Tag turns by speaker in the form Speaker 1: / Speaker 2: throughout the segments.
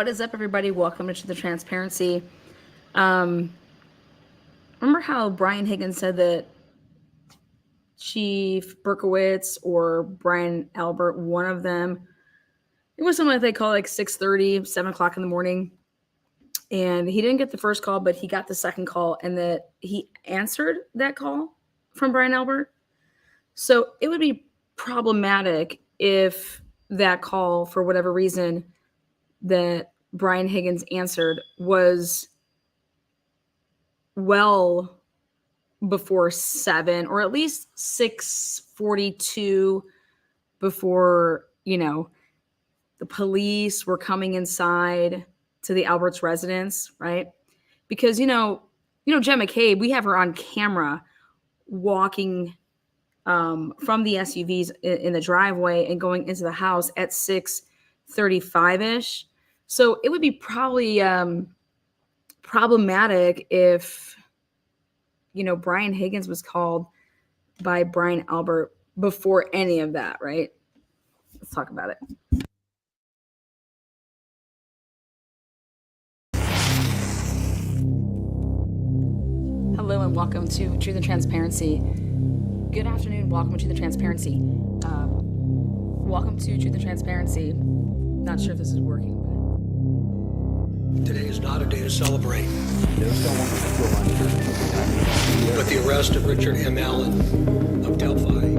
Speaker 1: What is up, everybody? Welcome to the transparency. Remember how Brian Higgins said that Chief Berkowitz or Brian Albert, one of them, it was something that they call like 6:30, 7 o'clock in the morning. And he didn't get the first call, but he got the second call, and that he answered that call from Brian Albert. So it would be problematic if that call, for whatever reason, that Brian Higgins answered was well before 7 or at least 6:42 before, the police were coming inside to the Alberts residence, right? Because, Jen McCabe, we have her on camera walking from the SUVs in the driveway and going into the house at 6:35-ish. So it would be probably problematic if, Brian Higgins was called by Brian Albert before any of that, right? Let's talk about it. Hello and welcome to Truth and Transparency. Good afternoon. Welcome to the Transparency. Welcome to Truth and Transparency. Not sure if this is working, but
Speaker 2: today is not a day to celebrate. But the arrest of Richard M. Allen of Delphi.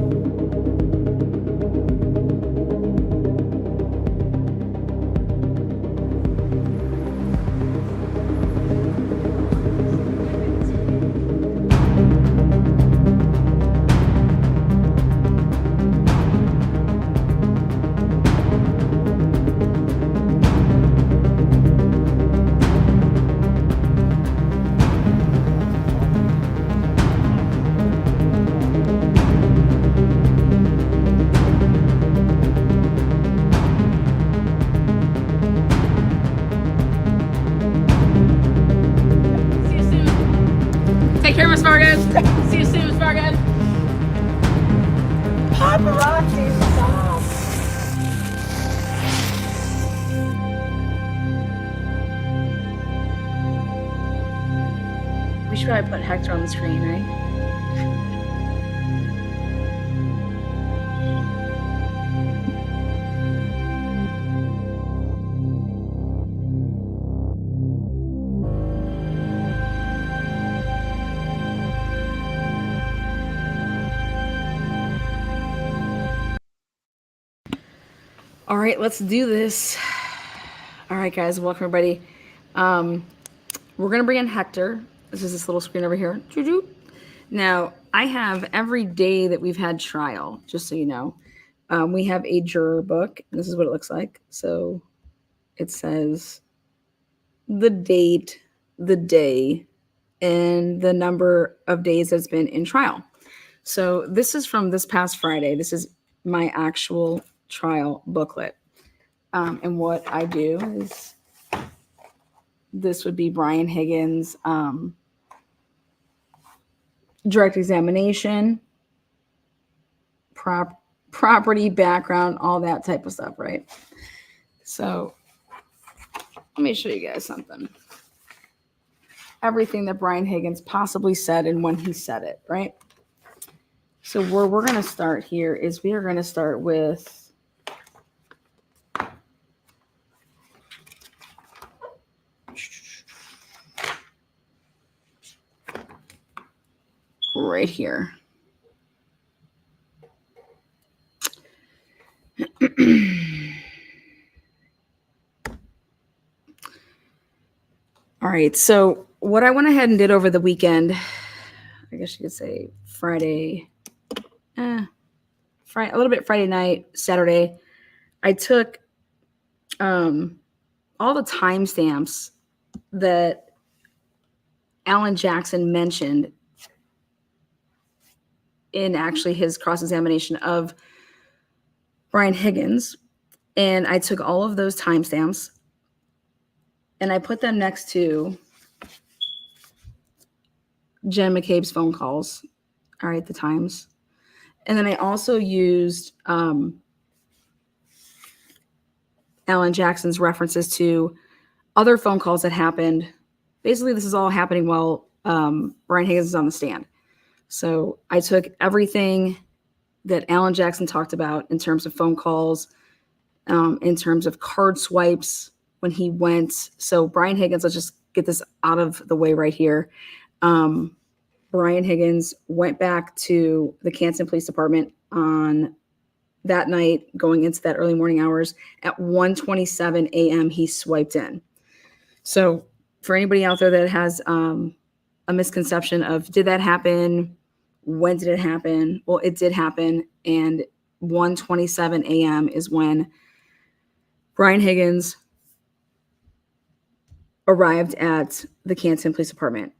Speaker 1: take care, Miss Vargas. See you soon, Miss Vargas.
Speaker 3: Paparazzi, stop.
Speaker 1: We should probably put Hector on the screen, right? All right, let's do this. All right, guys, welcome everybody. We're gonna bring in Hector. This is this little screen over here. Now, I have every day that we've had trial, just so you know. We have a juror book, and this is what it looks like. So it says the date, the day, and the number of days that's been in trial. So this is from this past Friday. This is my actual trial booklet. And what I do is, this would be Brian Higgins' direct examination, property background, all that type of stuff, right? So let me show you guys something. Everything that Brian Higgins possibly said and when he said it, right? So where we're going to start here is we are going to start with right here. All right, so what I went ahead and did over the weekend, I guess you could say Friday, a little bit Friday night, Saturday, I took all the timestamps that Alan Jackson mentioned in actually his cross-examination of Brian Higgins, and I took all of those timestamps and I put them next to Jen McCabe's phone calls, all right, the times. And then I also used Alan Jackson's references to other phone calls that happened. Basically, this is all happening while Brian Higgins is on the stand. So I took everything that Alan Jackson talked about in terms of phone calls, in terms of card swipes when he went. So Brian Higgins, let's just get this out of the way right here. Brian Higgins went back to the Canton Police Department on that night, going into that early morning hours. At 1:27 a.m., he swiped in. So for anybody out there that has a misconception of did that happen, when did it happen? Well, it did happen, and 1:27 a.m. is when Brian Higgins arrived at the Canton Police Department,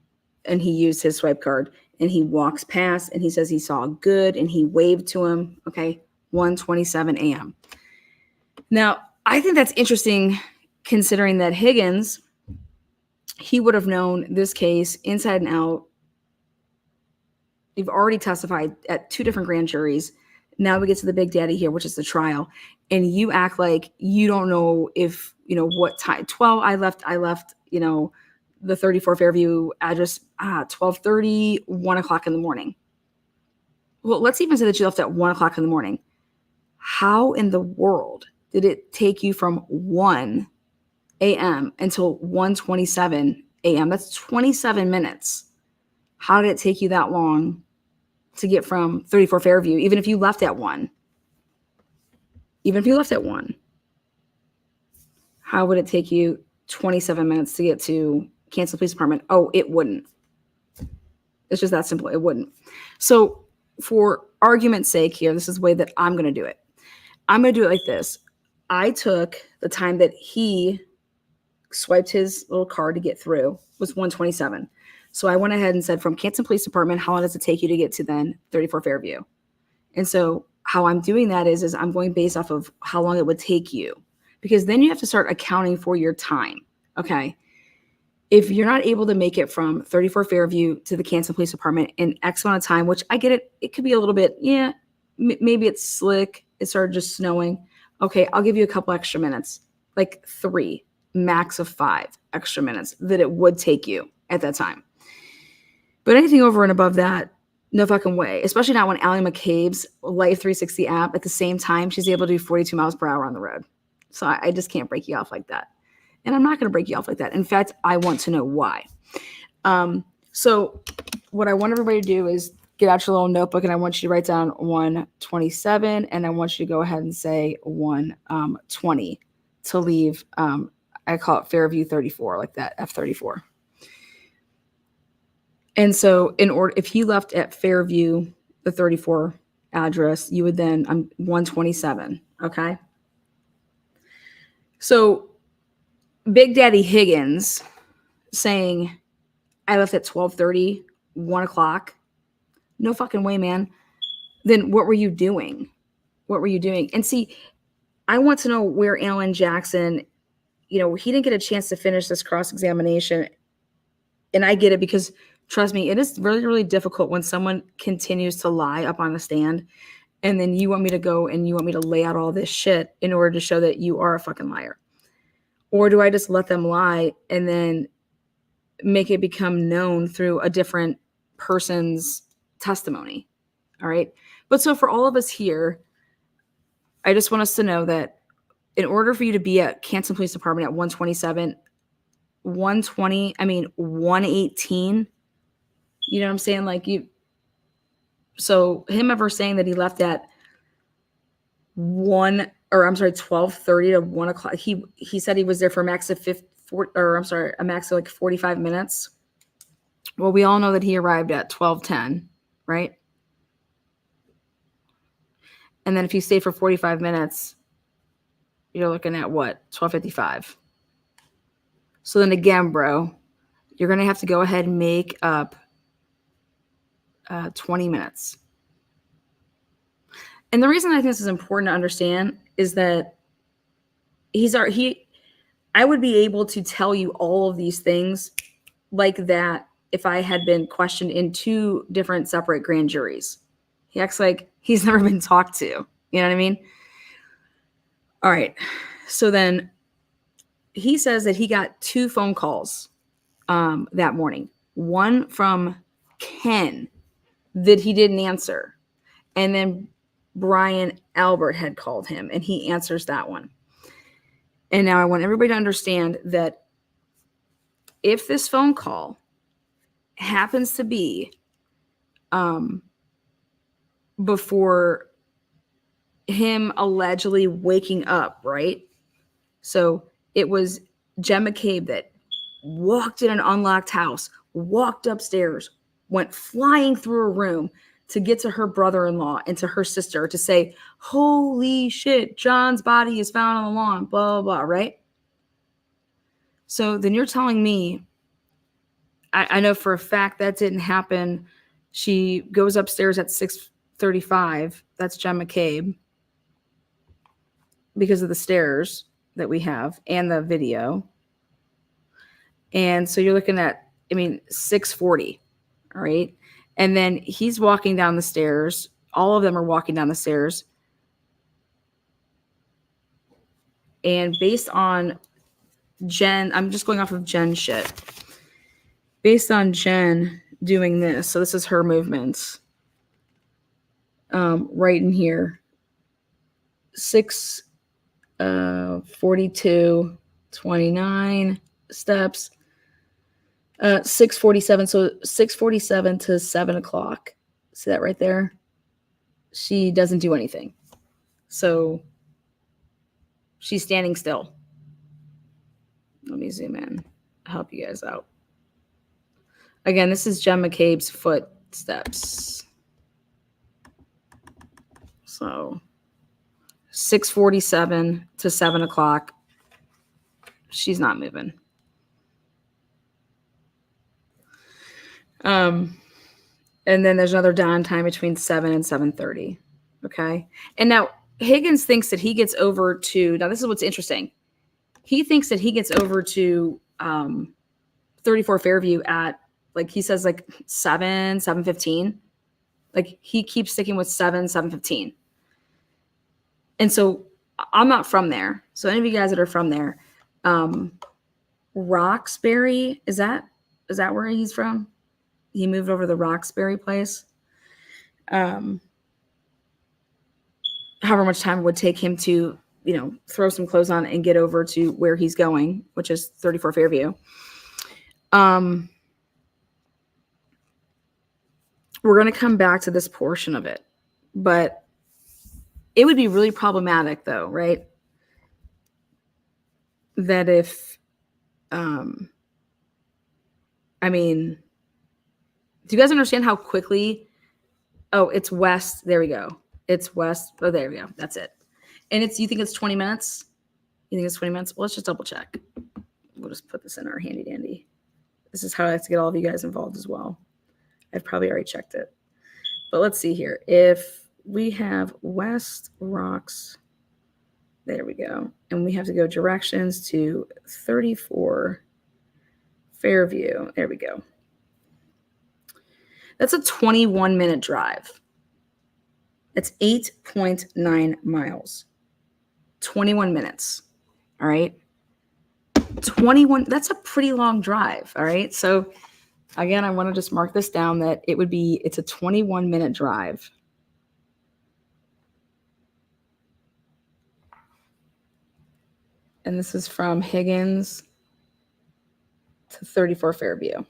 Speaker 1: and he used his swipe card, and he walks past, and he says he saw good, and he waved to him. Okay, 1:27 a.m. Now, I think that's interesting, considering that Higgins, he would have known this case inside and out. You've already testified at 2 different grand juries. Now we get to the big daddy here, which is the trial. And you act like you don't know if, what time. 12, I left, the 34 Fairview address, 12:30, 1 o'clock in the morning. Well, let's even say that you left at 1 o'clock in the morning. How in the world did it take you from 1 a.m. until 1:27 a.m.? That's 27 minutes. How did it take you that long to get from 34 Fairview, even if you left at 1? Even if you left at 1, how would it take you 27 minutes to get to Canton Police Department? Oh, it wouldn't. It's just that simple. It wouldn't. So for argument's sake here, this is the way that I'm going to do it. I'm going to do it like this. I took the time that he swiped his little card to get through was 1:27. So I went ahead and said, from Canton Police Department, how long does it take you to get to then 34 Fairview? And so how I'm doing that is I'm going based off of how long it would take you, because then you have to start accounting for your time. Okay. If you're not able to make it from 34 Fairview to the Canton Police Department in X amount of time, which I get it, it could be a little bit, maybe it's slick. It started just snowing. Okay. I'll give you a couple extra minutes, like 3, max of 5 extra minutes that it would take you at that time. But anything over and above that, no fucking way. Especially not when Allie McCabe's Life 360 app, at the same time, she's able to do 42 miles per hour on the road. So I just can't break you off like that. And I'm not going to break you off like that. In fact, I want to know why. So what I want everybody to do is get out your little notebook, and I want you to write down 1:27, and I want you to go ahead and say 1:20 to leave. I call it Fairview 34, like that, F34. And so if he left at Fairview, the 34 address, you would then, 1:27, okay? So Big Daddy Higgins saying, I left at 12:30, 1 o'clock. No fucking way, man. Then what were you doing? What were you doing? And see, I want to know where Alan Jackson, he didn't get a chance to finish this cross-examination. And I get it, because trust me, it is really, really difficult when someone continues to lie up on the stand, and then you want me to go and you want me to lay out all this shit in order to show that you are a fucking liar. Or do I just let them lie and then make it become known through a different person's testimony? All right. But so for all of us here, I just want us to know that in order for you to be at Canton Police Department at 1:27, 1:20, 1:18, you know what I'm saying? So him ever saying that he left at 12:30 to 1 o'clock, he said he was there for a max of a max of like 45 minutes. Well, we all know that he arrived at 12:10, right? And then if you stay for 45 minutes, you're looking at what? 12:55. So then again, bro, you're going to have to go ahead and make up 20 minutes. And the reason I think this is important to understand is that I would be able to tell you all of these things like that if I had been questioned in 2 different separate grand juries. He acts like he's never been talked to. You know what I mean? All right. So then he says that he got 2 phone calls that morning. One from Ken that he didn't answer. And then Brian Albert had called him and he answers that one. And now I want everybody to understand that if this phone call happens to be before him allegedly waking up, right? So it was Jen McCabe that walked in an unlocked house, walked upstairs, went flying through a room to get to her brother-in-law and to her sister to say, holy shit, John's body is found on the lawn, blah, blah, blah, right? So then you're telling me, I know for a fact that didn't happen. She goes upstairs at 6:35. That's Jen McCabe because of the stairs that we have and the video. And so you're looking at, 6:40, all right? And then he's walking down the stairs. All of them are walking down the stairs. And based on Jen, I'm just going off of Jen's shit. Based on Jen doing this, so this is her movements. Right in here. 6:42, 29 steps. 6:47, so 6:47 to 7 o'clock. See that right there? She doesn't do anything. So she's standing still. Let me zoom in, help you guys out. Again, this is Jen McCabe's footsteps. So 6:47 to 7 o'clock. She's not moving. And then there's another downtime between 7 and 7:30. Okay. And now Higgins thinks that he gets over to, now this is what's interesting. He thinks that he gets over to 34 Fairview at, like, he says like 7:15. Like he keeps sticking with 7:15. And so I'm not from there. So any of you guys that are from there, Roxbury, is that where he's from? He moved over to the Roxbury place. However much time it would take him to, throw some clothes on and get over to where he's going, which is 34 Fairview. We're going to come back to this portion of it, but it would be really problematic though, right? That if, do you guys understand how quickly, oh, it's west. There we go. It's west. Oh, there we go. That's it. And you think it's 20 minutes? You think it's 20 minutes? Well, let's just double check. We'll just put this in our handy dandy. This is how I have to get all of you guys involved as well. I've probably already checked it. But let's see here. If we have West Rocks, there we go. And we have to go directions to 34 Fairview. There we go. That's a 21-minute drive. That's 8.9 miles. 21 minutes. All right. 21. That's a pretty long drive. All right. So again, I want to just mark this down that it's a 21-minute drive. And this is from Higgins to 34 Fairview.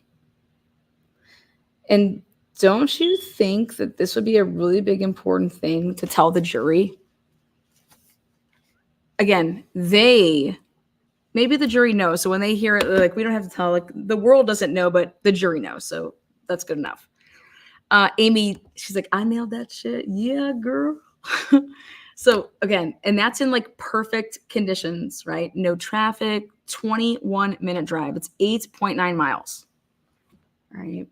Speaker 1: And don't you think that this would be a really big, important thing to tell the jury? Again, maybe the jury knows. So when they hear it, like, we don't have to tell, like, the world doesn't know, but the jury knows. So that's good enough. Amy, she's like, I nailed that shit. Yeah, girl. So again, and that's in like perfect conditions, right? No traffic, 21-minute drive. It's 8.9 miles. All right.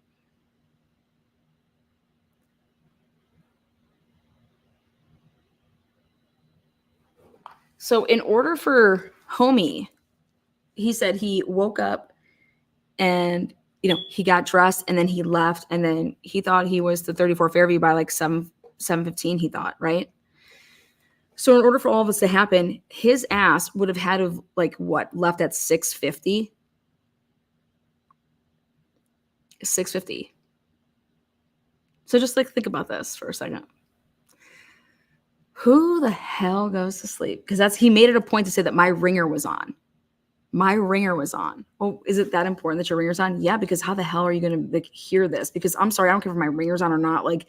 Speaker 1: So in order for Homie, he said he woke up and, he got dressed and then he left and then he thought he was to 34 Fairview by like 7:15, he thought, right? So in order for all of this to happen, his ass would have had to have, like, what, left at 6:50? 6:50. So just like think about this for a second. Who the hell goes to sleep? Because he made it a point to say that my ringer was on. My ringer was on. Well, is it that important that your ringer's on? Yeah, because how the hell are you going to, like, hear this? Because I'm sorry, I don't care if my ringer's on or not. Like,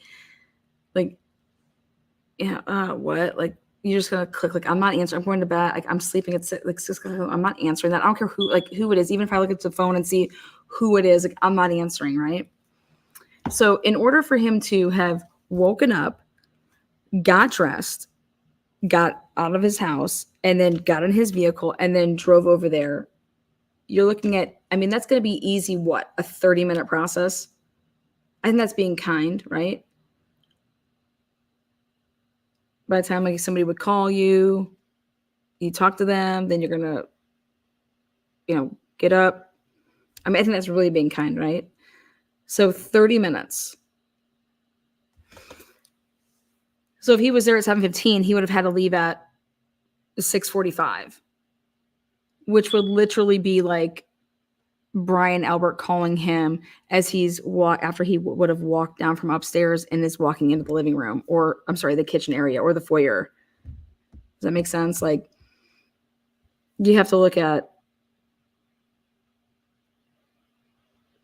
Speaker 1: yeah, what? Like, you're just gonna click, like, I'm not answering. I'm going to bed. Like, I'm sleeping at 6 o'clock. I'm not answering that. I don't care who it is. Even if I look at the phone and see who it is, like, I'm not answering, right? So in order for him to have woken up, got dressed, got out of his house, and then got in his vehicle and then drove over there, you're looking at, I mean, that's going to be easy, what, a 30-minute process? I think that's being kind, right? By the time, like, somebody would call you, you talk to them, then you're going to, get up. I mean, I think that's really being kind, right? So 30 minutes. So if he was there at 7:15, he would have had to leave at 6:45, which would literally be like Brian Albert calling him as after he would have walked down from upstairs and is walking into the living room, or I'm sorry, the kitchen area or the foyer. Does that make sense? Like, you have to look at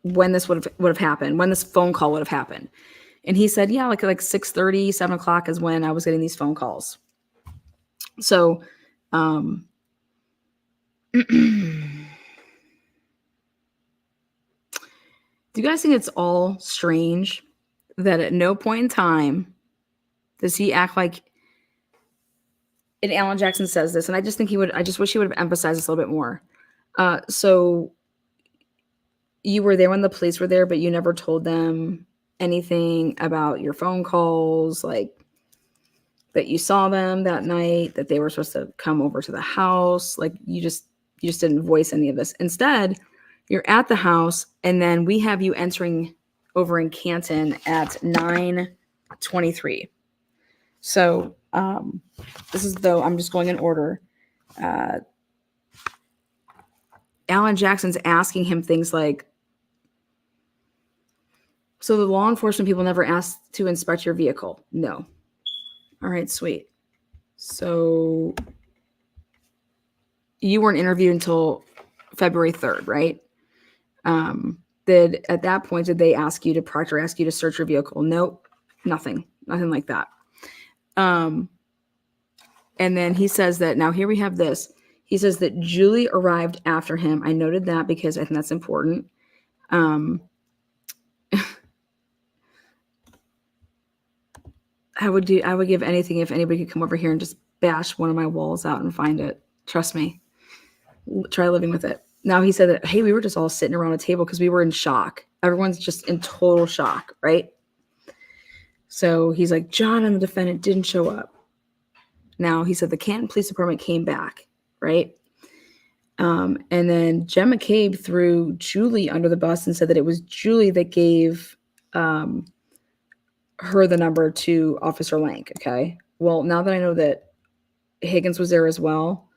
Speaker 1: when this would have happened, when this phone call would have happened. And he said, yeah, like 6:30, 7 o'clock is when I was getting these phone calls. So, do you guys think it's all strange that at no point in time does he act like, and Alan Jackson says this, and I just wish he would have emphasized this a little bit more. So you were there when the police were there, but you never told them anything about your phone calls, like that you saw them that night, that they were supposed to come over to the house. Like, you just didn't voice any of this. Instead, you're at the house, and then we have you entering over in Canton at 9:23. So this is, though, I'm just going in order. Alan Jackson's asking him things like, so the law enforcement people never asked to inspect your vehicle? No. All right, sweet. So you weren't interviewed until February 3rd, right? At that point, did they ask you to search your vehicle? Nope, nothing like that. And then he says that, now here we have this. He says that Julie arrived after him. I noted that because I think that's important. I would give anything if anybody could come over here and just bash one of my walls out and find it. Trust me. Try living with it. Now he said that, hey, we were just all sitting around a table because we were in shock. Everyone's just in total shock, right? So he's like, John and the defendant didn't show up. Now he said the Canton Police Department came back, right? And then Jen McCabe threw Julie under the bus and said that it was Julie that gave her the number to Officer Lank. Okay. Well, now that I know that Higgins was there as well,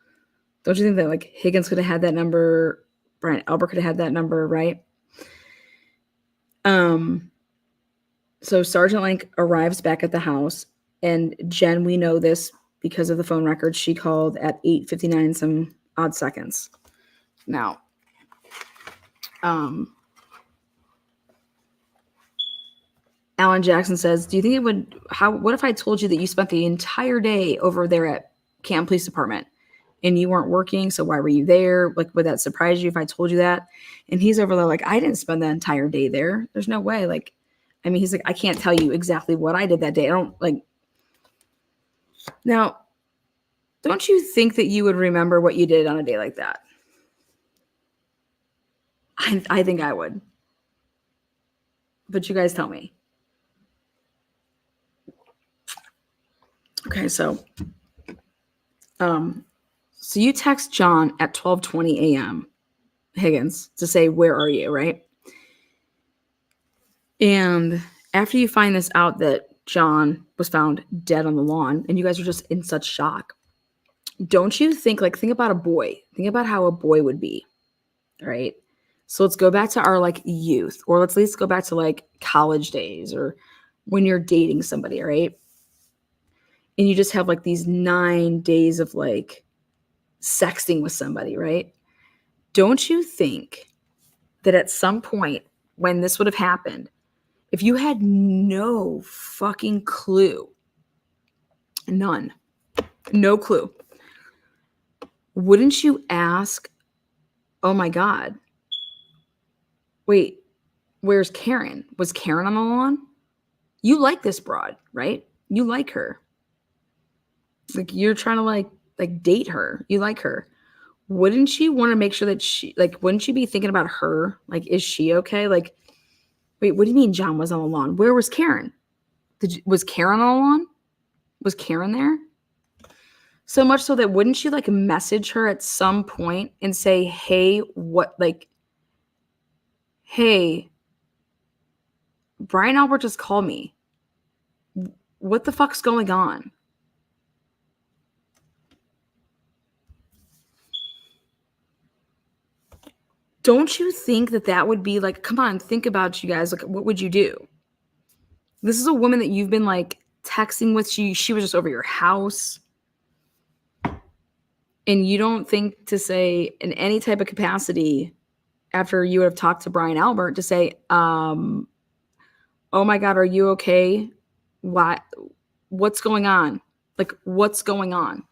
Speaker 1: don't you think that, like, Higgins could have had that number? Brian Albert could have had that number, right? So Sergeant Lank arrives back at the house, and Jen, we know this because of the phone records, she called at 8:59 some odd seconds. Now, Alan Jackson says, do you think what if I told you that you spent the entire day over there at Canton Police Department and you weren't working? So why were you there? Like, would that surprise you if I told you that? And he's over there like, I didn't spend the entire day there. There's no way. Like, I mean, he's like, I can't tell you exactly what I did that day. I don't like. Now, don't you think that you would remember what you did on a day like that? I think I would. But you guys tell me. Okay, so you text John at 12:20 a.m., Higgins, to say, where are you, right? And after you find this out that John was found dead on the lawn and you guys are just in such shock. Don't you think, like, think about a boy. Think about how a boy would be, right? So let's go back to our like youth, or let's at least go back to like college days or when you're dating somebody, right? And you just have like these 9 days of like sexting with somebody, right? Don't you think that at some point when this would have happened, if you had no fucking clue, none, no clue, wouldn't you ask, oh my God, wait, where's Karen? Was Karen on the lawn? You like this broad, right? You like her. Like you're trying to like date her. You like her. Wouldn't you want to make sure that she, like, wouldn't you be thinking about her? Like, is she okay? Like, wait, what do you mean John was on the lawn? Where was Karen? Was Karen on the lawn? Was Karen there? So much so that wouldn't you like message her at some point and say, hey, hey, Brian Albert just called me. What the fuck's going on? Don't you think that that would be like, come on, think about you guys. Like, what would you do? This is a woman that you've been like texting with. She was just over your house. And you don't think to say in any type of capacity after you would have talked to Brian Albert to say, oh my God, are you okay? What's going on? Like, what's going on?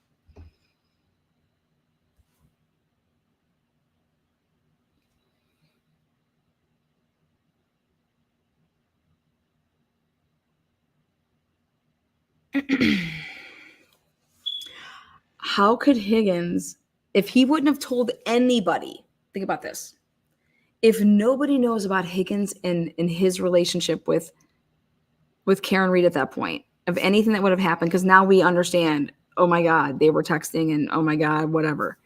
Speaker 1: How could Higgins, if he wouldn't have told anybody, think about this. If nobody knows about Higgins and his relationship with Karen Reed at that point, of anything that would have happened, because now we understand, oh my God, they were texting and oh my God, whatever.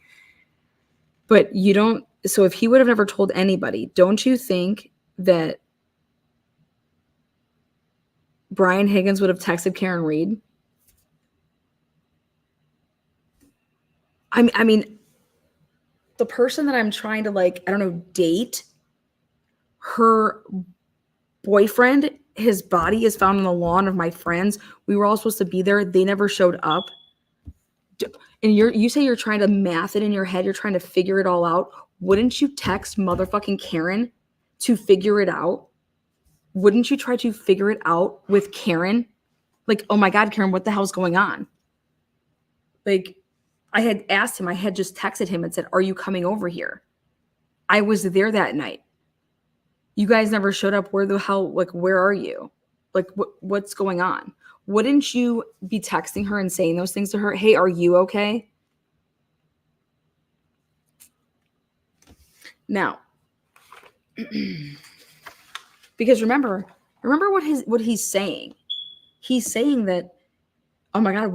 Speaker 1: But you don't, so if he would have never told anybody, don't you think that Brian Higgins would have texted Karen Reed? I mean, the person that I'm trying to like, I don't know, date, her boyfriend, his body is found on the lawn of my friends. We were all supposed to be there. They never showed up. And you say you're trying to math it in your head. You're trying to figure it all out. Wouldn't you text motherfucking Karen to figure it out? Wouldn't you try to figure it out with Karen? Like, oh my God, Karen, what the hell's going on? Like, I had asked him, I had just texted him and said, are you coming over here? I was there that night. You guys never showed up. Where the hell, like, where are you? Like, what's going on? Wouldn't you be texting her and saying those things to her? Hey, are you okay? Now, because remember what he's saying. He's saying that, oh my God,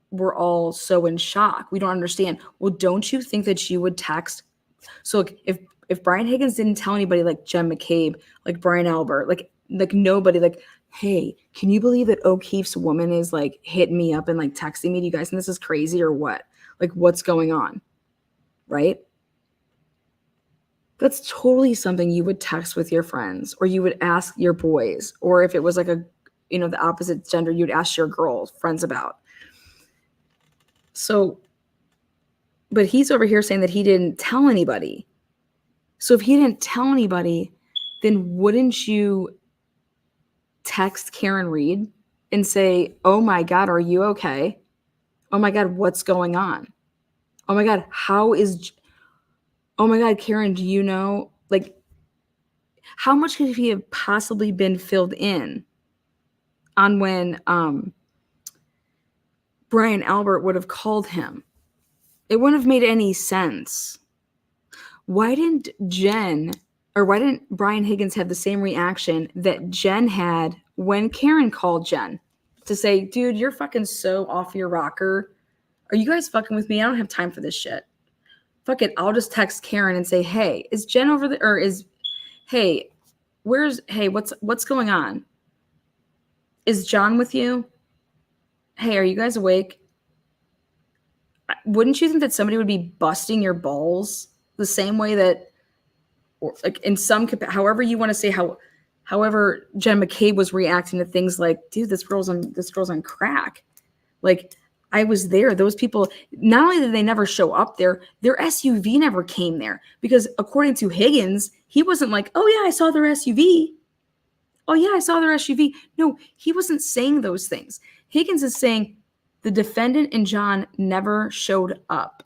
Speaker 1: we're all so in shock. We don't understand. Well, don't you think that you would text? So if Brian Higgins didn't tell anybody, like Jen McCabe, like Brian Albert, like nobody, like, hey, can you believe that O'Keefe's woman is like hitting me up and like texting me? Do you guys think this is crazy or what? Like, what's going on? Right? That's totally something you would text with your friends, or you would ask your boys, or if it was like the opposite gender, you'd ask your girls, friends about. So, but he's over here saying that he didn't tell anybody. So if he didn't tell anybody, then wouldn't you text Karen Reed and say, oh my God, are you okay? Oh my God, what's going on? Oh my God, oh my God, Karen, do you know, like, how much could he have possibly been filled in on when Brian Albert would have called him? It wouldn't have made any sense. Why didn't Brian Higgins have the same reaction that Jen had when Karen called Jen to say, dude, you're fucking so off your rocker. Are you guys fucking with me? I don't have time for this shit. Fuck it. I'll just text Karen and say, hey, is Jen over there? Or hey, what's going on? Is John with you? Hey, are you guys awake? Wouldn't you think that somebody would be busting your balls the same way that, or like in some, however you want to say however Jen McCabe was reacting to things like, dude, this girl's on crack. Like, I was there. Those people, not only did they never show up there, their SUV never came there because according to Higgins, he wasn't like, oh yeah, I saw their SUV. Oh yeah, I saw their SUV. No, he wasn't saying those things. Higgins is saying the defendant and John never showed up.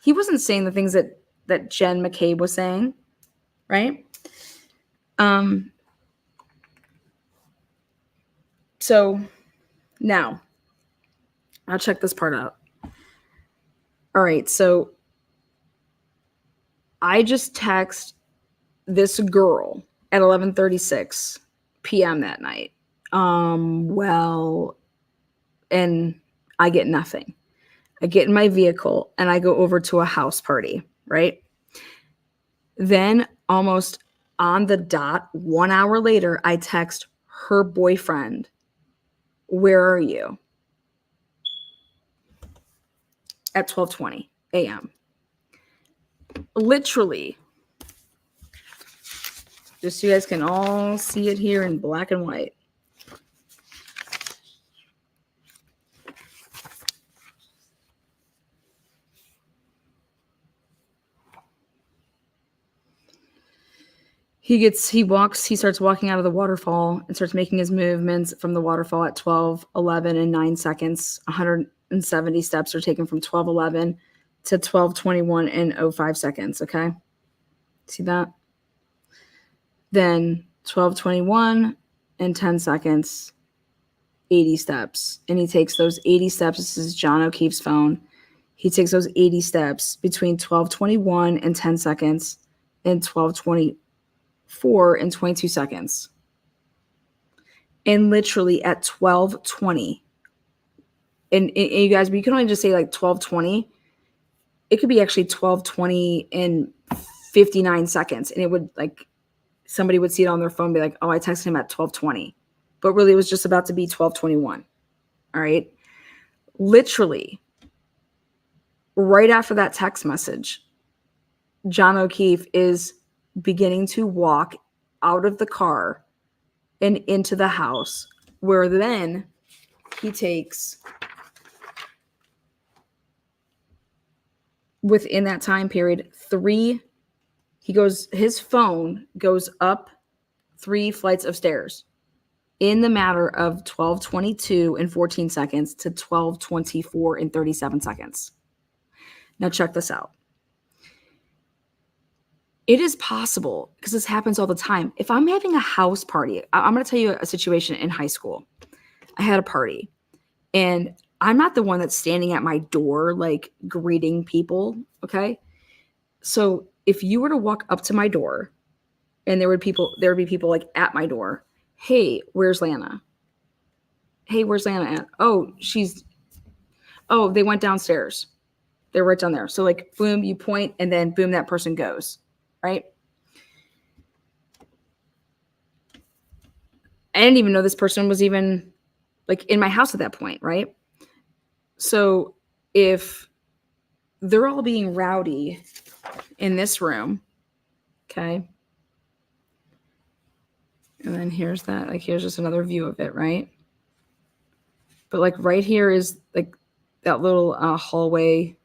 Speaker 1: He wasn't saying the things that Jen McCabe was saying, right? So now I'll check this part out. All right, so I just text this girl at 11:36 p.m. that night. Well, and I get nothing. I get in my vehicle and I go over to a house party, right? Then almost on the dot, 1 hour later, I text her boyfriend, where are you? At 12:20 a.m. Literally, just so you guys can all see it here in black and white. He starts walking out of the waterfall and starts making his movements from the waterfall at 12:11 and 9 seconds. 170 steps are taken from 12:11 to 12:21 and 05 seconds. Okay. See that? Then 12:21 and 10 seconds, 80 steps. And he takes those 80 steps. This is John O'Keefe's phone. He takes those 80 steps between 12:21 and 10 seconds and 12:24 and 22 seconds. And literally at 12:20, and you guys, but you can only just say like 12:20. It could be actually 12:20 and 59 seconds. And it would like, somebody would see it on their phone and be like, oh, I texted him at 12:20. But really it was just about to be 12:21. All right. Literally right after that text message, John O'Keefe is beginning to walk out of the car and into the house, where then he takes, within that time period, his phone goes up 3 flights of stairs in the matter of 12:22 and 14 seconds to 12:24 and 37 seconds. Now check this out. It is possible, because this happens all the time. If I'm having a house party, I'm going to tell you a situation in high school. I had a party, and I'm not the one that's standing at my door, like greeting people. Okay. So if you were to walk up to my door and there would be people like at my door, hey, where's Lana? Hey, where's Lana at? Oh, they went downstairs. They're right down there. So like, boom, you point and then boom, that person goes. Right? I didn't even know this person was even like in my house at that point, right? So if they're all being rowdy in this room, okay, and then here's just another view of it, right? But like right here is like that little hallway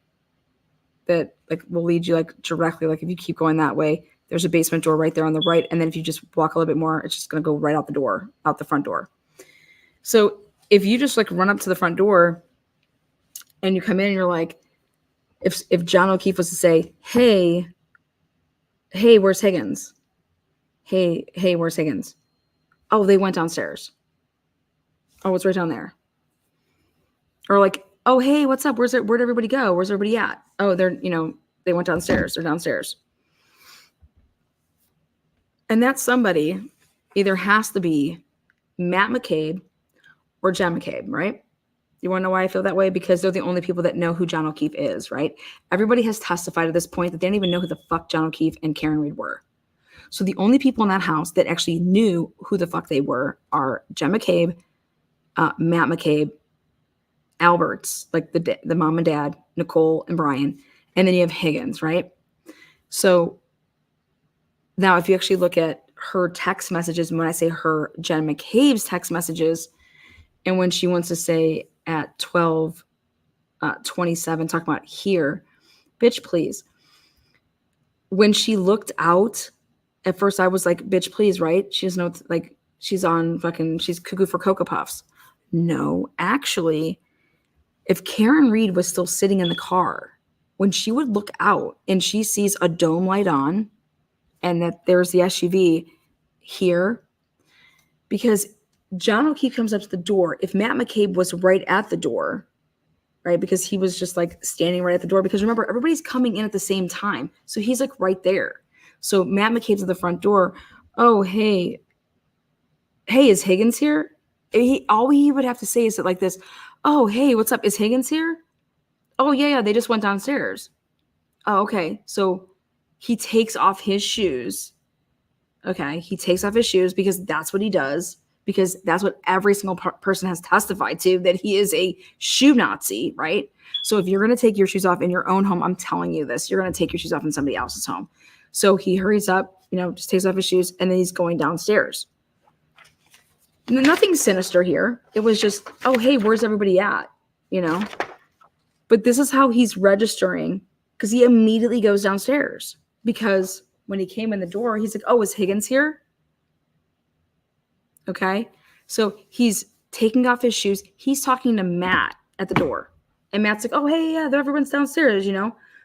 Speaker 1: that like will lead you like directly, like if you keep going that way, there's a basement door right there on the right. And then if you just walk a little bit more, it's just going to go right out the front door. So if you just like run up to the front door and you come in and you're like, if John O'Keefe was to say, hey, where's Higgins? Hey, where's Higgins? Oh, they went downstairs. Oh, it's right down there. Or like, oh, hey, what's up? Where'd everybody go? Where's everybody at? Oh, they went downstairs. They're downstairs. And that somebody either has to be Matt McCabe or Jen McCabe, right? You want to know why I feel that way? Because they're the only people that know who John O'Keefe is, right? Everybody has testified at this point that they didn't even know who the fuck John O'Keefe and Karen Reed were. So the only people in that house that actually knew who the fuck they were are Jen McCabe, Matt McCabe, Alberts, like the mom and dad, Nicole and Brian, and then you have Higgins, right? So now if you actually look at her text messages, and when I say her, Jen McCabe's text messages, and when she wants to say at 12:27, talk about here, bitch, please. When she looked out, at first I was like, bitch, please, right? She doesn't know, like, she's on fucking, she's cuckoo for Cocoa Puffs. No, actually, if Karen Reed was still sitting in the car, when she would look out and she sees a dome light on and that there's the SUV here, because John O'Keefe comes up to the door. If Matt McCabe was right at the door, right, because he was just like standing right at the door, because remember, everybody's coming in at the same time. So he's like right there. So Matt McCabe's at the front door. Oh, hey, is Higgins here? All he would have to say is that like this. Oh, hey, what's up? Is Higgins here? Oh, yeah, they just went downstairs. Oh, okay. So he takes off his shoes. Okay, he takes off his shoes because that's what he does, because that's what every single person has testified to, that he is a shoe Nazi, right? So if you're going to take your shoes off in your own home, I'm telling you this, you're going to take your shoes off in somebody else's home. So he hurries up, just takes off his shoes, and then he's going downstairs. Nothing sinister here. It was just, oh, hey, where's everybody at? But this is how he's registering, because he immediately goes downstairs, because when he came in the door, he's like, oh, is Higgins here? Okay. So he's taking off his shoes. He's talking to Matt at the door. And Matt's like, oh, hey, yeah, everyone's downstairs,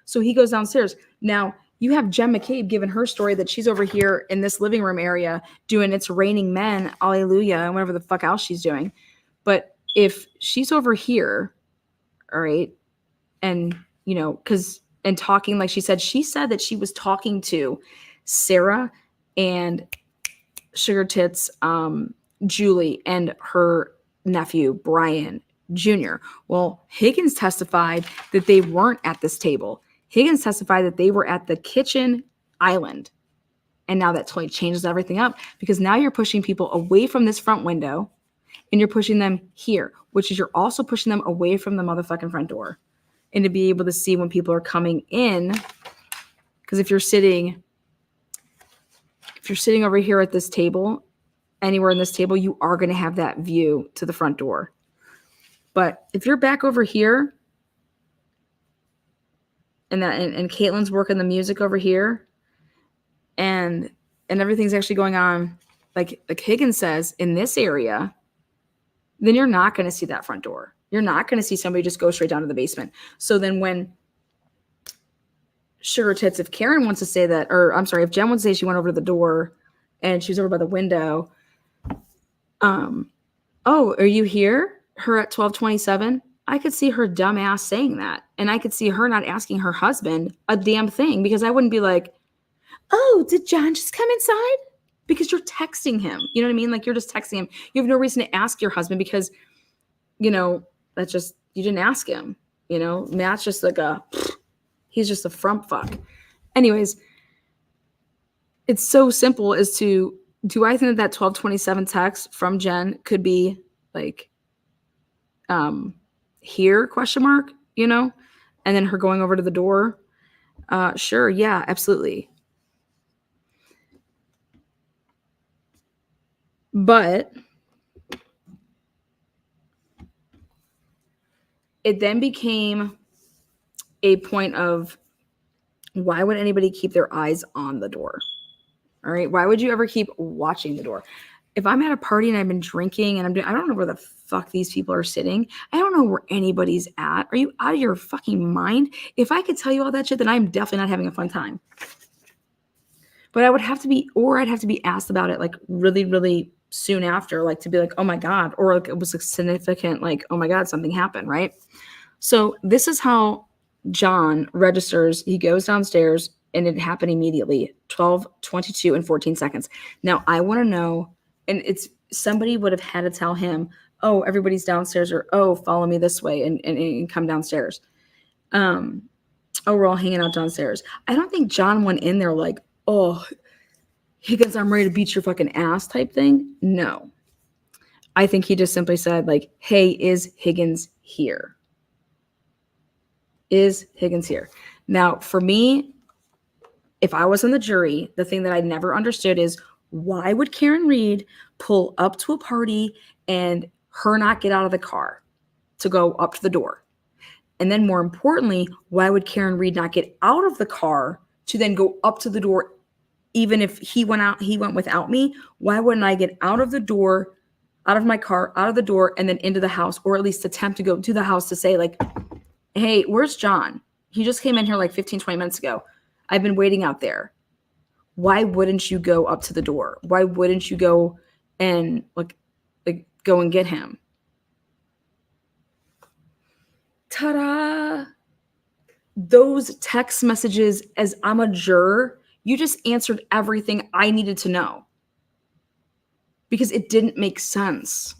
Speaker 1: So he goes downstairs. Now, you have Jen McCabe giving her story that she's over here in this living room area doing It's Raining Men, Alleluia, and whatever the fuck else she's doing. But if she's over here, all right, and, and talking, like she said that she was talking to Sarah and Sugar Tits, Julie, and her nephew, Brian Jr. Well, Higgins testified that they weren't at this table. Higgins testified that they were at the kitchen island. And now that totally changes everything up, because now you're pushing people away from this front window and you're pushing them here, which is you're also pushing them away from the motherfucking front door. And to be able to see when people are coming in, because if you're sitting over here at this table, anywhere in this table, you are going to have that view to the front door. But if you're back over here, and Caitlin's working the music over here, and everything's actually going on, like Higgins says, in this area, then you're not going to see that front door. You're not going to see somebody just go straight down to the basement. So then when Sugar Tits, if Karen wants to say that, or I'm sorry, if Jen wants to say she went over to the door and she was over by the window, oh, are you here? Her at 12:27? I could see her dumb ass saying that. And I could see her not asking her husband a damn thing, because I wouldn't be like, oh, did John just come inside? Because you're texting him. You know what I mean? Like, you're just texting him. You have no reason to ask your husband, because, that's just, you didn't ask him. Matt's just like he's just a frump fuck. Anyways, it's so simple as to, do I think that 12:27 text from Jen could be like, here, question mark, and then her going over to the door? Sure. Yeah, absolutely. But it then became a point of, why would anybody keep their eyes on the door? All right. Why would you ever keep watching the door? If I'm at a party and I've been drinking and I don't know where the fuck these people are sitting. I don't know where anybody's at. Are you out of your fucking mind? If I could tell you all that shit, then I'm definitely not having a fun time. But I'd have to be asked about it like really, really soon after, like to be like, oh my God, or like it was a significant, like, oh my God, something happened, right? So this is how John registers. He goes downstairs and it happened immediately, 12:22 and 14 seconds. Now I want to know, and it's somebody would have had to tell him, oh, everybody's downstairs, or oh, follow me this way and come downstairs. Oh, we're all hanging out downstairs. I don't think John went in there like, oh, Higgins, I'm ready to beat your fucking ass type thing. No. I think he just simply said, like, hey, is Higgins here? Is Higgins here? Now, for me, if I was on the jury, the thing that I never understood is why would Karen Reed pull up to a party and her not get out of the car to go up to the door? And then more importantly, why would Karen Reed not get out of the car to then go up to the door? Even if he went without me, why wouldn't I get out of the door, out of my car, out of the door, and then into the house, or at least attempt to go to the house to say, like, hey, where's John? He just came in here like 15, 20 minutes ago. I've been waiting out there. Why wouldn't you go up to the door? Why wouldn't you go and like go and get him? Ta-da! Those text messages, as I'm a juror, you just answered everything I needed to know. Because it didn't make sense.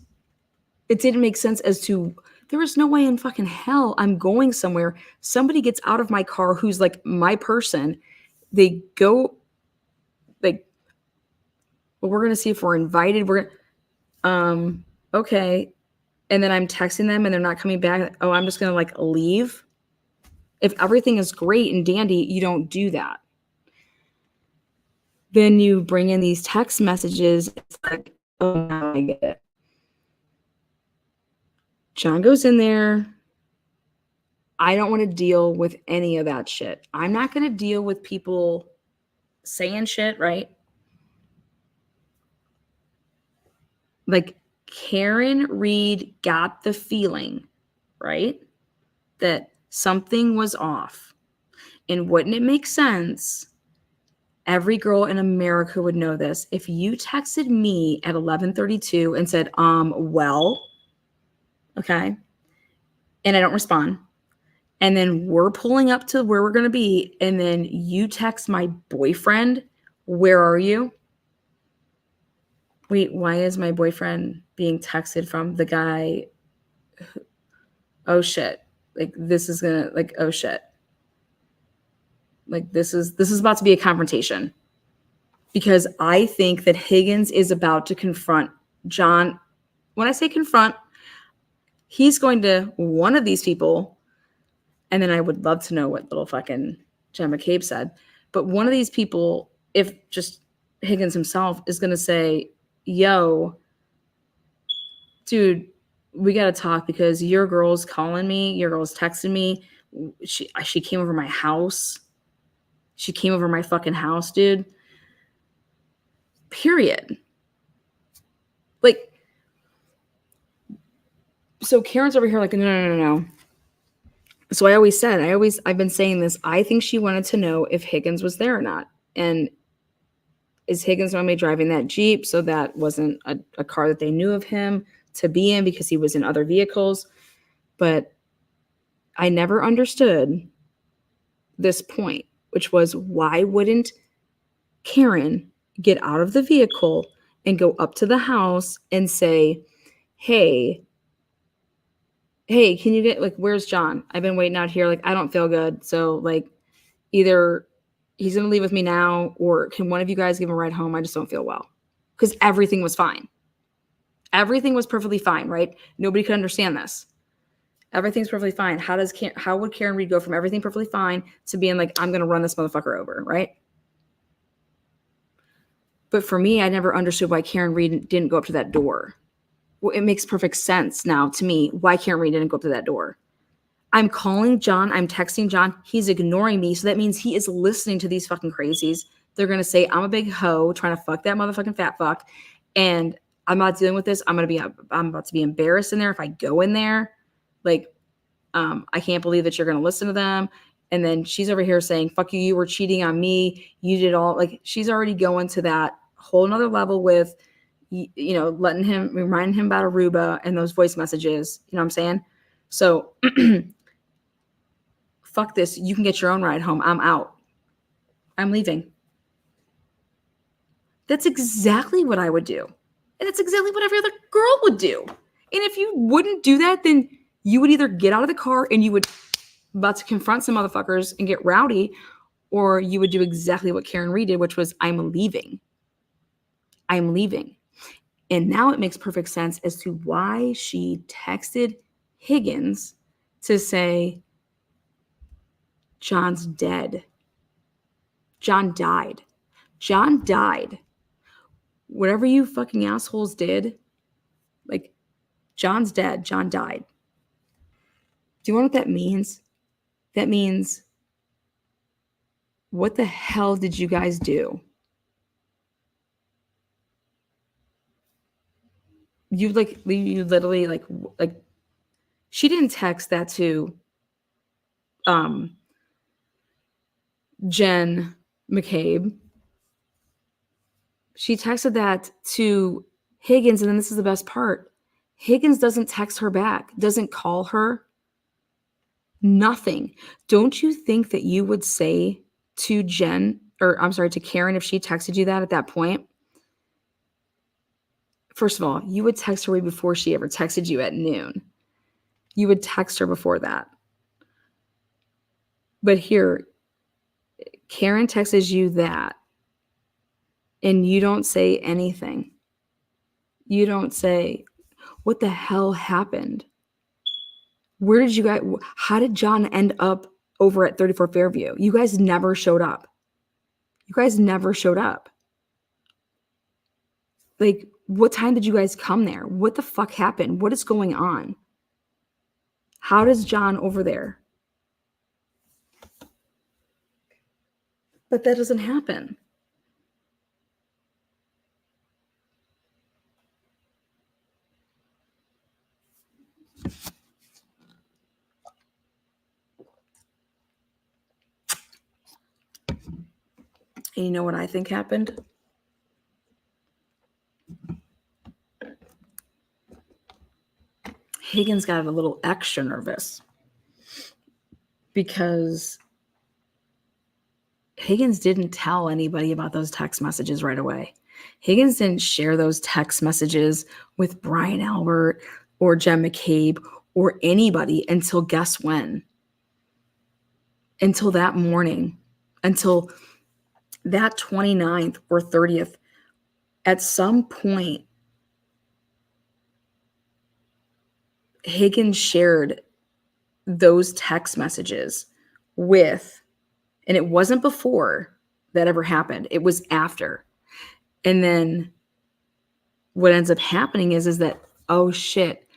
Speaker 1: It didn't make sense as to, there is no way in fucking hell I'm going somewhere. Somebody gets out of my car who's like my person. They go, like, well, we're going to see if we're invited. Okay. And then I'm texting them and they're not coming back. Oh, I'm just going to like leave. If everything is great and dandy, you don't do that. Then you bring in these text messages. It's like, oh, now I get it. John goes in there. I don't want to deal with any of that shit. I'm not going to deal with people saying shit, right? Like, Karen Reed got the feeling, right, that something was off. And wouldn't it make sense? Every girl in America would know this. If you texted me at 11:32 and said, well, okay, and I don't respond, and then we're pulling up to where we're going to be, and then you text my boyfriend, where are you? Wait, why is my boyfriend being texted from the guy? Oh shit. Like, this is gonna, like, oh shit. Like, this is about to be a confrontation. Because I think that Higgins is about to confront John. When I say confront, he's going to one of these people, and then I would love to know what little fucking Jen McCabe said, but one of these people, if just Higgins himself, is going to say, yo, dude, we got to talk because your girl's calling me, your girl's texting me, she came over my house, she came over my fucking house, dude. Period. Like, so Karen's over here like, no. So I've been saying this. I think she wanted to know if Higgins was there or not. And is Higgins normally driving that Jeep? So that wasn't a car that they knew of him to be in because he was in other vehicles. But I never understood this point, which was, why wouldn't Karen get out of the vehicle and go up to the house and say, hey, can you get, like, where's John? I've been waiting out here. Like, I don't feel good. So, like, either he's going to leave with me now, or can one of you guys give him a ride home? I just don't feel well. Because everything was fine. Everything was perfectly fine, right? Nobody could understand this. Everything's perfectly fine. How would Karen Reed go from everything perfectly fine to being like, I'm going to run this motherfucker over, right? But for me, I never understood why Karen Reed didn't go up to that door. Well, it makes perfect sense now to me why Karen Reed didn't go up to that door. I'm calling John. I'm texting John. He's ignoring me. So that means he is listening to these fucking crazies. They're going to say, I'm a big hoe trying to fuck that motherfucking fat fuck. And I'm not dealing with this. I'm about to be embarrassed in there if I go in there. Like, I can't believe that you're going to listen to them. And then she's over here saying, fuck you. You were cheating on me. You did all, like, she's already going to that whole nother level with, you know, reminding him about Aruba and those voice messages. You know what I'm saying? So fuck this. You can get your own ride home. I'm out. I'm leaving. That's exactly what I would do. And that's exactly what every other girl would do. And if you wouldn't do that, then you would either get out of the car and you would about to confront some motherfuckers and get rowdy, or you would do exactly what Karen Reed did, which was, I'm leaving. I'm leaving. And now it makes perfect sense as to why she texted Higgins to say, John's dead. John died. John died. Whatever you fucking assholes did, like, John's dead. John died. Do you know what that means? That means, what the hell did you guys do? You literally like she didn't text that to Jen McCabe. She texted that to Higgins, and then this is the best part. Higgins doesn't text her back, doesn't call her, nothing. Don't you think that you would say to to Karen, if she texted you that at that point? First of all, you would text her way before she ever texted you at noon. You would text her before that. But here, Karen texts you that, and you don't say anything. You don't say, what the hell happened? Where did you guys, how did John end up over at 34 Fairview? You guys never showed up. You guys never showed up. Like, what time did you guys come there? What the fuck happened? What is going on? How does John over there? But that doesn't happen. And you know what I think happened? Higgins got a little extra nervous because Higgins didn't tell anybody about those text messages right away. Higgins didn't share those text messages with Brian Albert or Jen McCabe or anybody until guess when? Until that morning, until that 29th or 30th. At some point, Higgins shared those text messages with, and it wasn't before that ever happened. It was after. And then what ends up happening is that, oh shit,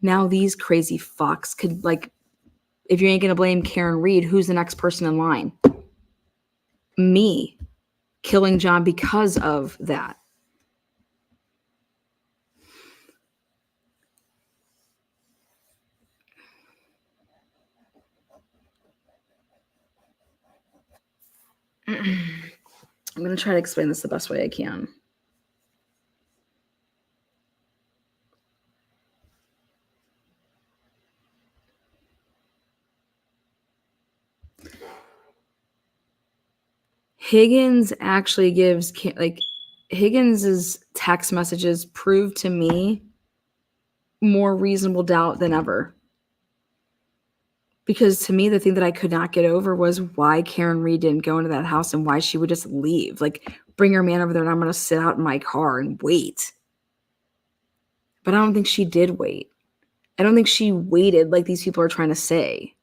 Speaker 1: now these crazy fucks could, like, if you ain't going to blame Karen Reed, who's the next person in line? Me killing John because of that. I'm going to try to explain this the best way I can. Higgins actually gives, like, Higgins's text messages prove to me more reasonable doubt than ever. Because to me, the thing that I could not get over was why Karen Reed didn't go into that house and why she would just leave. Like, bring her man over there and I'm going to sit out in my car and wait. But I don't think she did wait. I don't think she waited like these people are trying to say.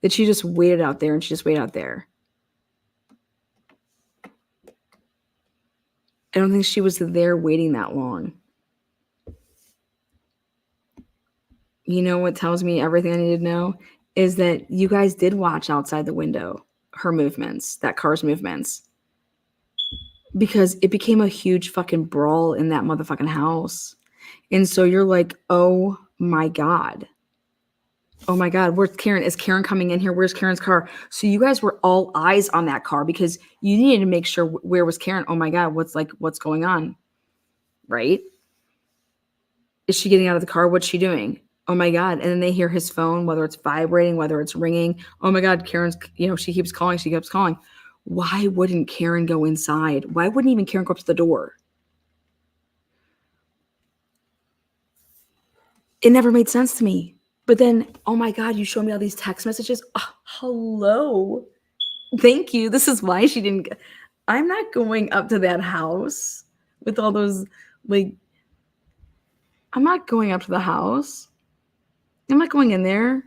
Speaker 1: That she just waited out there and she just waited out there. I don't think she was there waiting that long. You know what tells me everything I need to know? Is that you guys did watch outside the window her movements, that car's movements. Because it became a huge fucking brawl in that motherfucking house. And so you're like, oh my God. Oh my God, where's Karen? Is Karen coming in here? Where's Karen's car? So you guys were all eyes on that car because you needed to make sure where was Karen? Oh my God, what's going on? Right? Is she getting out of the car? What's she doing? Oh my God. And then they hear his phone, whether it's vibrating, whether it's ringing. Oh my God, Karen's, she keeps calling. She keeps calling. Why wouldn't Karen go inside? Why wouldn't even Karen go up to the door? It never made sense to me. But then, oh my God, you showed me all these text messages. Oh, hello. Thank you. This is why she didn't. I'm not going up to that house with all those, like, I'm not going up to the house. I'm not going in there.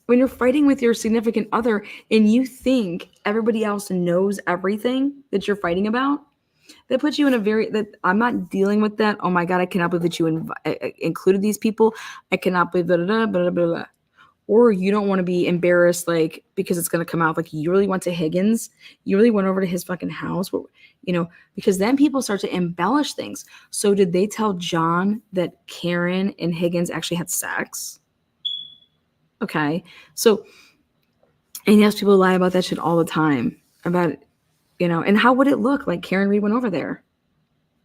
Speaker 1: When you're fighting with your significant other and you think everybody else knows everything that you're fighting about, that puts you in a that I'm not dealing with that. Oh my God, I cannot believe that you included these people. I cannot believe blah. Or you don't want to be embarrassed, like, because it's going to come out like you really went to Higgins. You really went over to his fucking house, because then people start to embellish things. So did they tell John that Karen and Higgins actually had sex? Okay. So, and yes, people lie about that shit all the time about, and how would it look? Like Karen Reed went over there.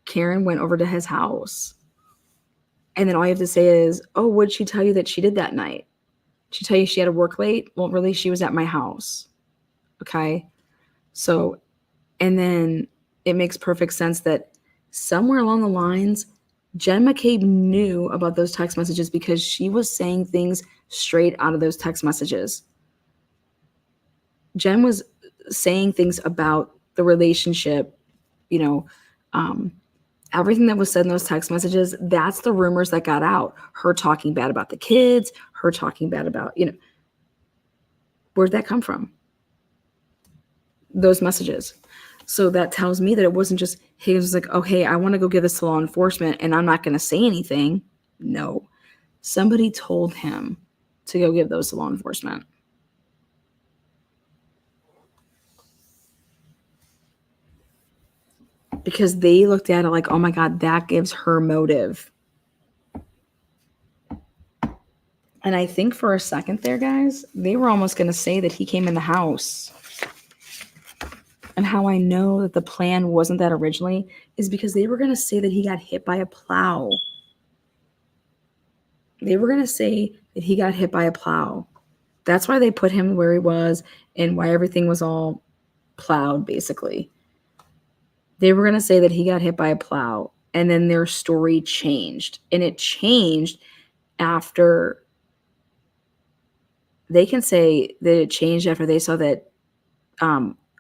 Speaker 1: Karen went over to his house. And then all you have to say is, oh, what'd she tell you that she did that night? Did she tell you she had to work late? Well, really, she was at my house. Okay. So, and then it makes perfect sense that somewhere along the lines, Jen McCabe knew about those text messages because she was saying things straight out of those text messages. Jen was saying things about the relationship, everything that was said in those text messages, that's the rumors that got out. Her talking bad about the kids, her talking bad about, where'd that come from? Those messages. So that tells me that it wasn't just Higgins was like, oh, hey, I want to go give this to law enforcement and I'm not going to say anything. No. Somebody told him to go give those to law enforcement. Because they looked at it like, oh my God, that gives her motive. And I think for a second there, guys, they were almost going to say that he came in the house. And how I know that the plan wasn't that originally is because they were going to say that he got hit by a plow. They were going to say that he got hit by a plow. That's why they put him where he was and why everything was all plowed, basically. They were going to say that he got hit by a plow. And then their story changed. And it changed after. They can say that it changed after they saw that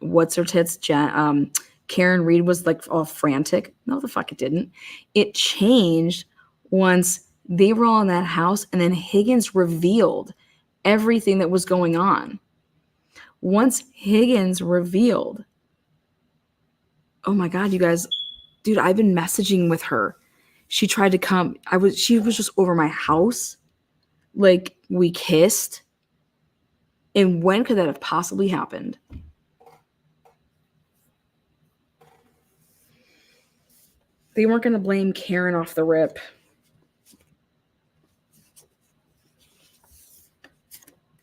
Speaker 1: what's her tits, Karen Reed was like all frantic. No, the fuck it didn't. It changed once they were all in that house and then Higgins revealed everything that was going on. Once Higgins revealed, oh my God, you guys, dude, I've been messaging with her. She tried to come. She was just over my house. Like we kissed. And when could that have possibly happened? They weren't going to blame Karen off the rip.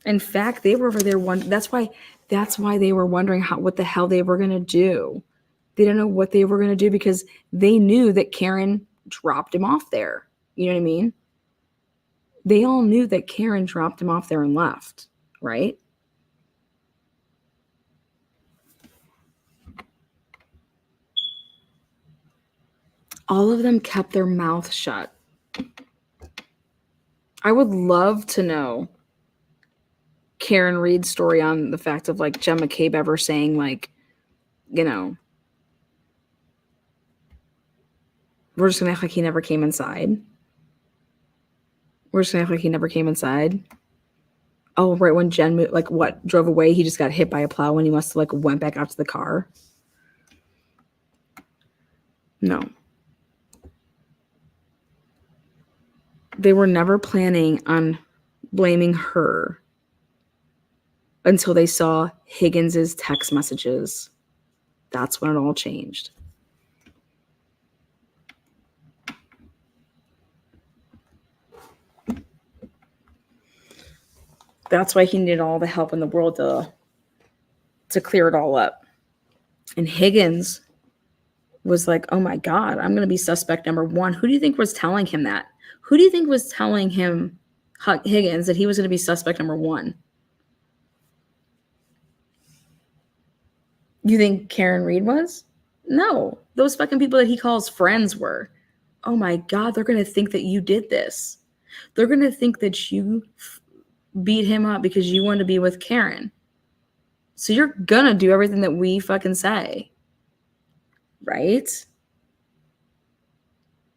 Speaker 1: In fact, they were over there. That's why they were wondering what the hell they were going to do. They didn't know what they were going to do because they knew that Karen dropped him off there. You know what I mean? They all knew that Karen dropped him off there and left, right? All of them kept their mouth shut. I would love to know Karen Reed's story on the fact of like Jen McCabe ever saying like, we're just going to act like he never came inside. We're just going to act like he never came inside. Oh, right when Jen drove away, he just got hit by a plow and he must have went back out to the car. No. They were never planning on blaming her until they saw Higgins's text messages. That's when it all changed. That's why he needed all the help in the world to clear it all up. And Higgins was like, oh my God, I'm going to be suspect number one. Who do you think was telling him that? Who do you think was telling him, Higgins, that he was going to be suspect number one? You think Karen Reed was? No. Those fucking people that he calls friends were. Oh my God, they're going to think that you did this. They're going to think that you beat him up because you wanted to be with Karen. So you're going to do everything that we fucking say. right?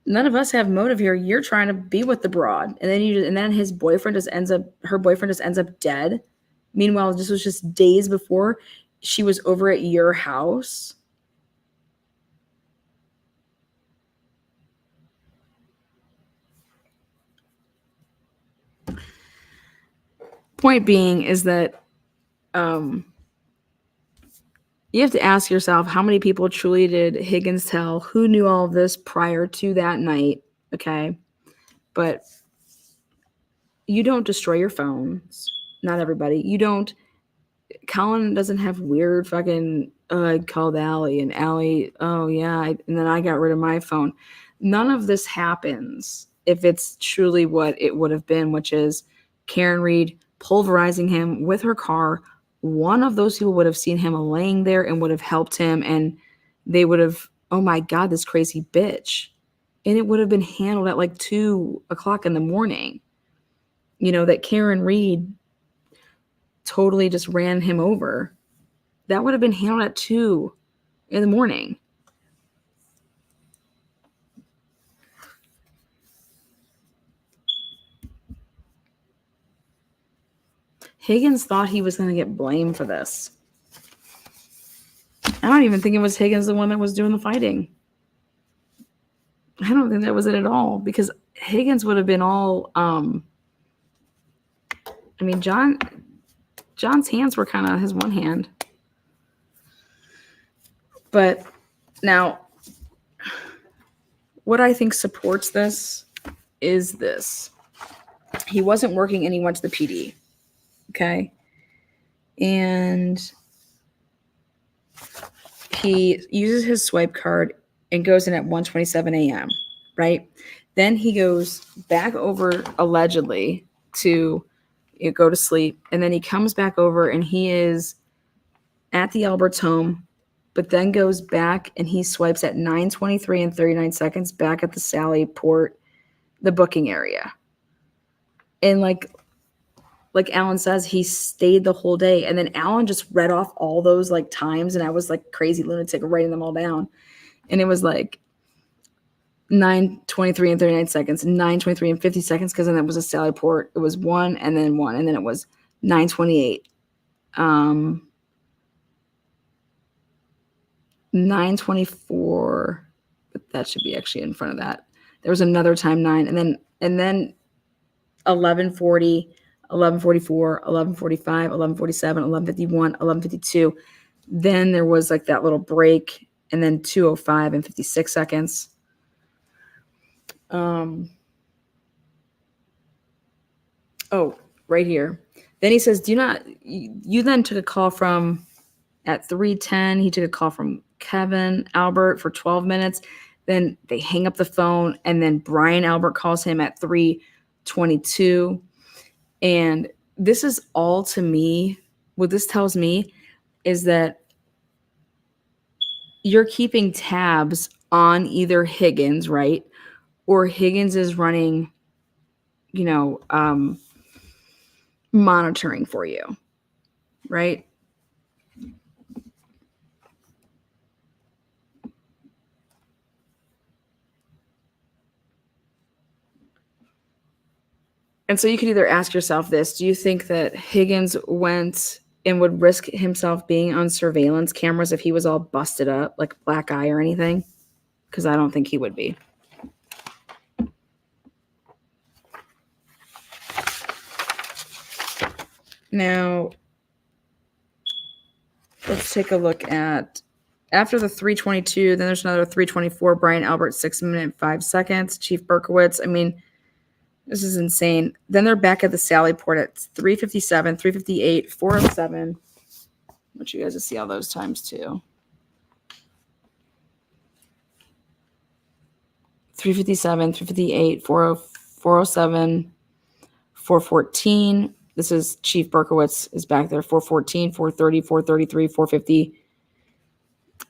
Speaker 1: None of us have motive here. You're trying to be with the broad, and then her boyfriend just ends up dead. Meanwhile, this was just days before she was over at your house. Point being is that you have to ask yourself, how many people truly did Higgins tell? Who knew all of this prior to that night? Okay. But you don't destroy your phones. Not everybody. You don't. Colin doesn't have weird fucking, I called Allie and Allie, oh yeah, and then I got rid of my phone. None of this happens if it's truly what it would have been, which is Karen Reed pulverizing him with her car. One of those people would have seen him laying there and would have helped him, and they would have, oh my God, this crazy bitch. And it would have been handled at like 2:00 in the morning. That Karen Reed totally just ran him over. That would have been handled at 2 in the morning. Higgins thought he was going to get blamed for this. I don't even think it was Higgins the one that was doing the fighting. I don't think that was it at all, because Higgins would have been all John's hands were kind of his one hand. But now what I think supports this is this. He wasn't working and he went to the PD. Okay. And he uses his swipe card and goes in at 1:27 a.m. Right? Then he goes back over allegedly to go to sleep. And then he comes back over and he is at the Albert's home, but then goes back and he swipes at 9:23 and 39 seconds back at the Sally Port, the booking area. And like Alan says, he stayed the whole day. And then Alan just read off all those like times, and I was like crazy lunatic writing them all down. And it was like 9:23 and 39 seconds, 9:23 and 50 seconds, because then it was a Sally Port. It was 1 and then 1, and then it was 9:28. 9:24, but that should be actually in front of that. There was another time 9, and then 11:40, 11:44, 11:45, 11:47, 11:51, 11:52. Then there was like that little break, and then 2:05 and 56 seconds. Oh, right here. Then he says, you then took a call from at 3:10. He took a call from Kevin Albert for 12 minutes. Then they hang up the phone, and then Brian Albert calls him at 3:22. And this is all, to me, what this tells me is that you're keeping tabs on either Higgins, right? Or Higgins is running, monitoring for you, right? And so you could either ask yourself this: do you think that Higgins went and would risk himself being on surveillance cameras if he was all busted up, like black eye or anything? Because I don't think he would be. Now, let's take a look at, after the 3:22, then there's another 3:24, Brian Albert, 6 minutes and 5 seconds, Chief Berkowitz. I mean, this is insane. Then they're back at the Sally Port at 3:57, 3:58, 4:07. I want you guys to see all those times too. 3:57, 3:58, 4:07, 4:14. This is Chief Berkowitz is back there. 4:14, 4:30, 4:33, 4:50.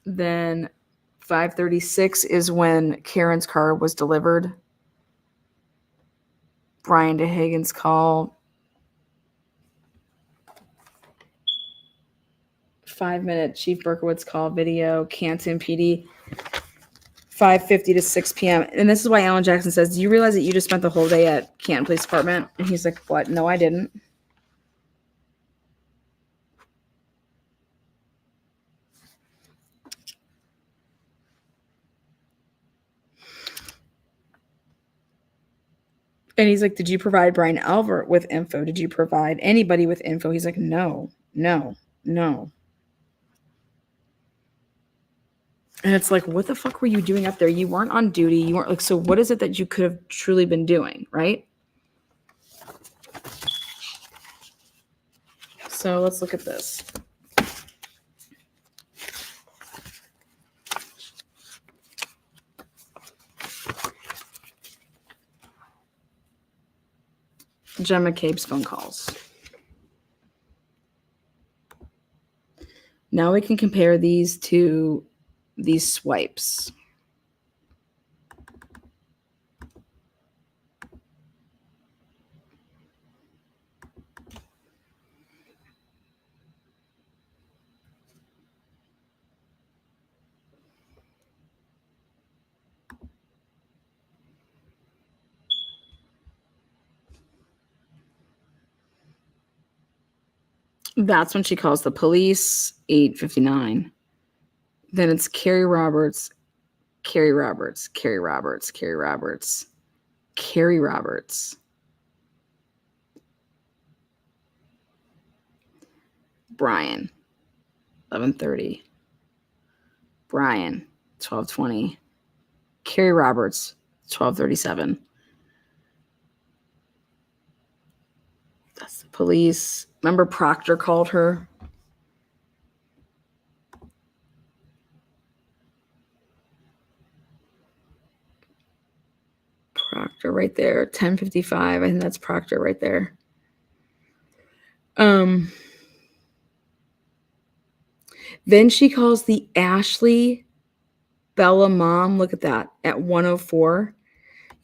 Speaker 1: Then 5:36 is when Karen's car was delivered. Brian to Higgins call. 5-minute Chief Berkowitz call video, Canton PD, 5:50 to 6 p.m. And this is why Alan Jackson says, do you realize that you just spent the whole day at Canton Police Department? And he's like, what? No, I didn't. And he's like, did you provide Brian Albert with info? Did you provide anybody with info? He's like, no. And it's like, what the fuck were you doing up there? You weren't on duty. You weren't like, so what is it that you could have truly been doing, right? So let's look at this. Jen McCabe's phone calls. Now we can compare these to these swipes. That's when she calls the police, 8:59. Then it's Carrie Roberts, Brian, 11:30. Brian, 12:20. Carrie Roberts, 12:37. That's the police. Remember Proctor called her? Proctor right there, 10:55. I think that's Proctor right there. Then she calls the Ashley Bella mom. Look at that at 1:04.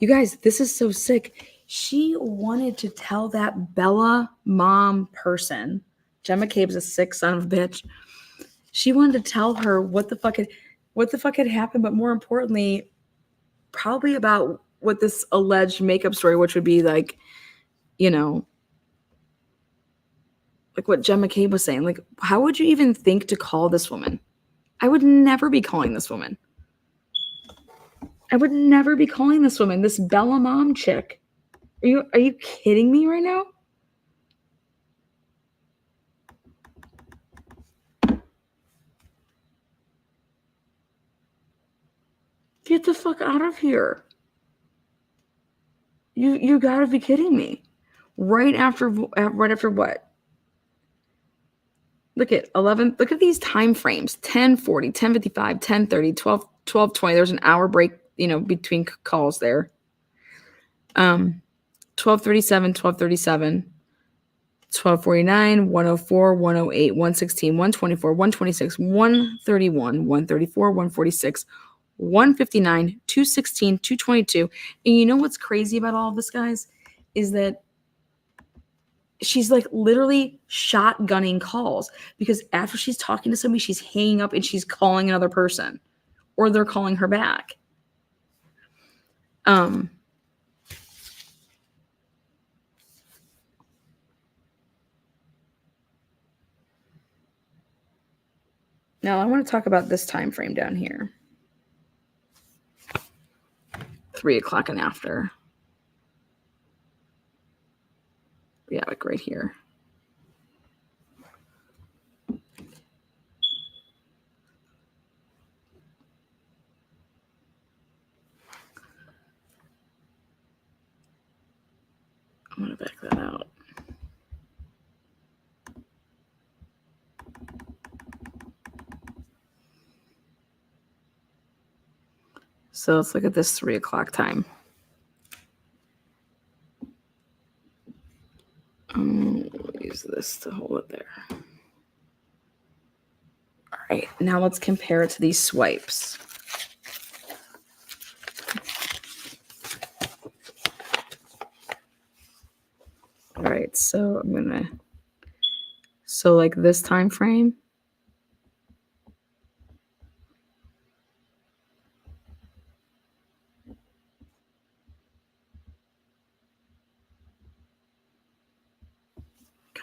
Speaker 1: You guys, this is so sick. She wanted to tell that Bella mom person, Jen McCabe's a sick son of a bitch. She wanted to tell her what the fuck had happened, but more importantly, probably about what this alleged makeup story, which would be like, you know, like what Jen McCabe was saying. Like, how would you even think to call this woman? I would never be calling this woman. This Bella mom chick. Are you kidding me right now? Get the fuck out of here. You gotta be kidding me. Right after what? Look at 11. Look at these time frames. 10:40, 10:55, 10:30, 12:20. There's an hour break, between calls there. 12:37, 12:37, 12:49, 1:04, 1:08, 1:16, 1:24, 1:26, 1:31, 1:34, 1:46, 1:59, 2:16, 2:22. And you know what's crazy about all of this, guys, is that she's like literally shotgunning calls, because after she's talking to somebody, she's hanging up and she's calling another person, or they're calling her back. Now I want to talk about this time frame down here. 3 o'clock and after. Yeah, like right here. I'm going to back that out. So let's look at this 3 o'clock time. We'll use this to hold it there. All right, now let's compare it to these swipes. All right, so like this time frame,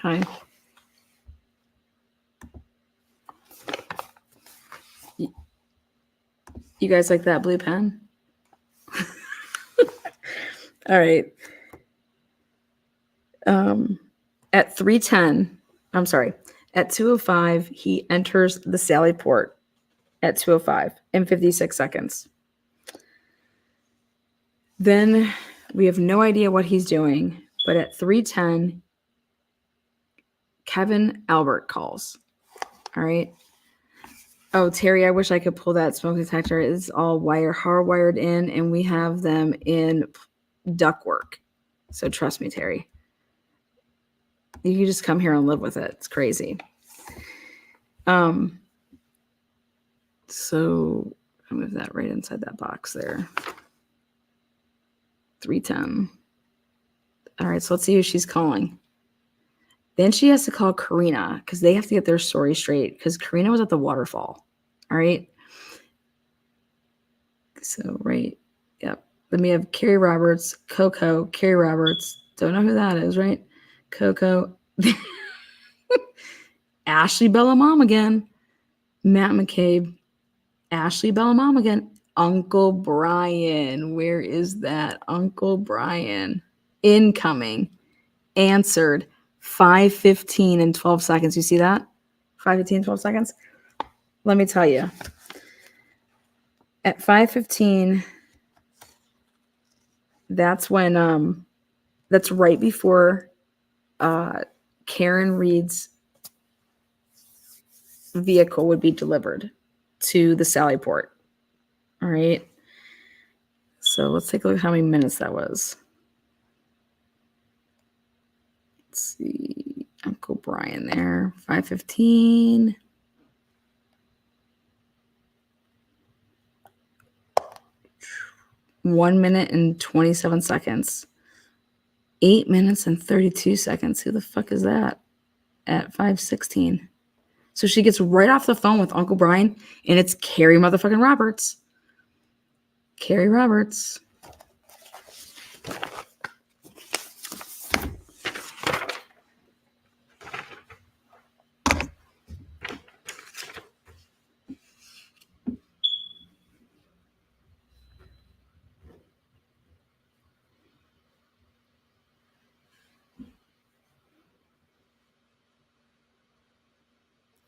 Speaker 1: Hi. You guys like that blue pen? All right. At 3:10, I'm sorry, at 2:05, he enters the Sally port at 2:05 in 56 seconds. Then we have no idea what he's doing, but at 3:10, Kevin Albert calls. All right. Oh, Terry, I wish I could pull that smoke detector. It's all hardwired in, and we have them in ductwork. So trust me, Terry. You can just come here and live with it. It's crazy. So I'll move that right inside that box there. 3:10. All right, so let's see who she's calling. Then she has to call Karina because they have to get their story straight because Karina was at the waterfall. All right. So, right. Yep. Then we have Carrie Roberts, Coco, Carrie Roberts. Don't know who that is, right? Coco. Ashley Bella Mom again. Matt McCabe. Ashley Bella Mom again. Uncle Brian. Where is that? Uncle Brian. Incoming. Answered. 5:15 and 12 seconds. You see that? 5:15, 12 seconds. Let me tell you. At 5:15, that's when that's right before Karen Reed's vehicle would be delivered to the Sally port. All right. So let's take a look at how many minutes that was. Let's see. Uncle Brian there. 5:15. One minute and 27 seconds. 8 minutes and 32 seconds. Who the fuck is that? At 5:16. So she gets right off the phone with Uncle Brian, and it's Carrie motherfucking Roberts. Carrie Roberts.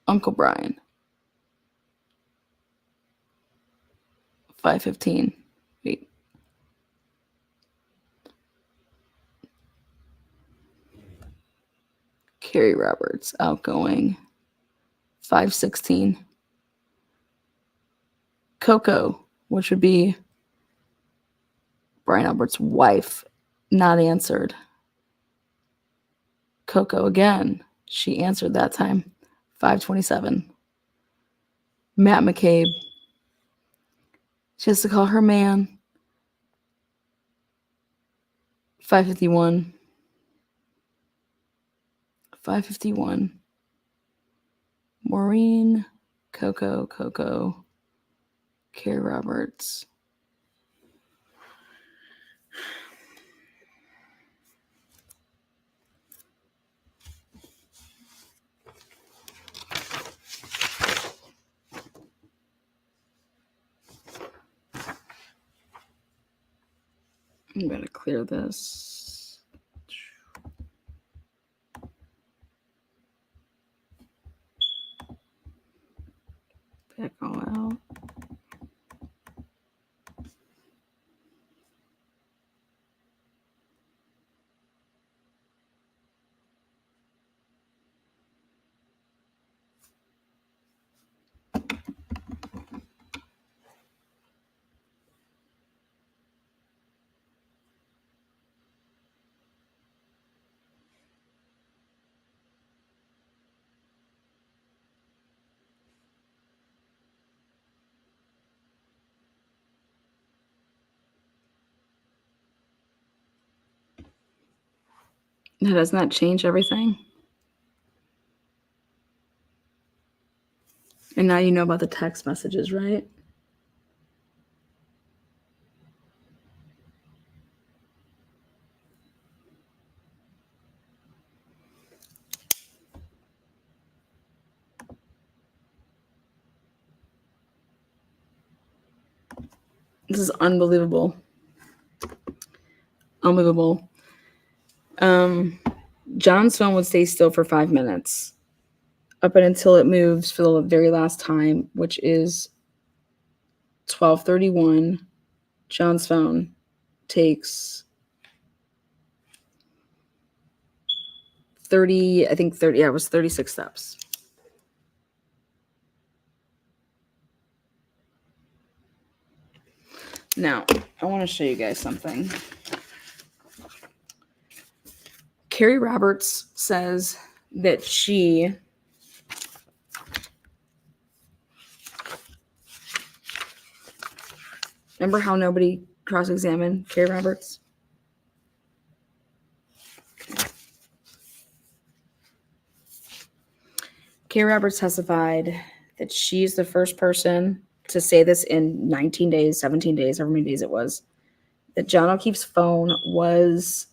Speaker 1: Uncle Brian. 5:15. Wait. Carrie Roberts, outgoing. 5:16. Coco, which would be Brian Albert's wife, not answered. Coco again. She answered that time. 5:27. Matt McCabe. She has to call her man. 5:51. 5:51. Maureen, Coco, Carrie Roberts. I'm going to clear this. Back all out. Now, doesn't that change everything? And now you know about the text messages, right? This is unbelievable. Unbelievable. John's phone would stay still for 5 minutes up until it moves for the very last time, which is 12:31. John's phone takes 30, I think 30, yeah, it was 36 steps. Now, I want to show you guys something. Carrie Roberts says that she remember how nobody cross-examined Carrie Roberts? Carrie Roberts testified that she's the first person to say this in 19 days, 17 days, however many days it was, that John O'Keefe's phone was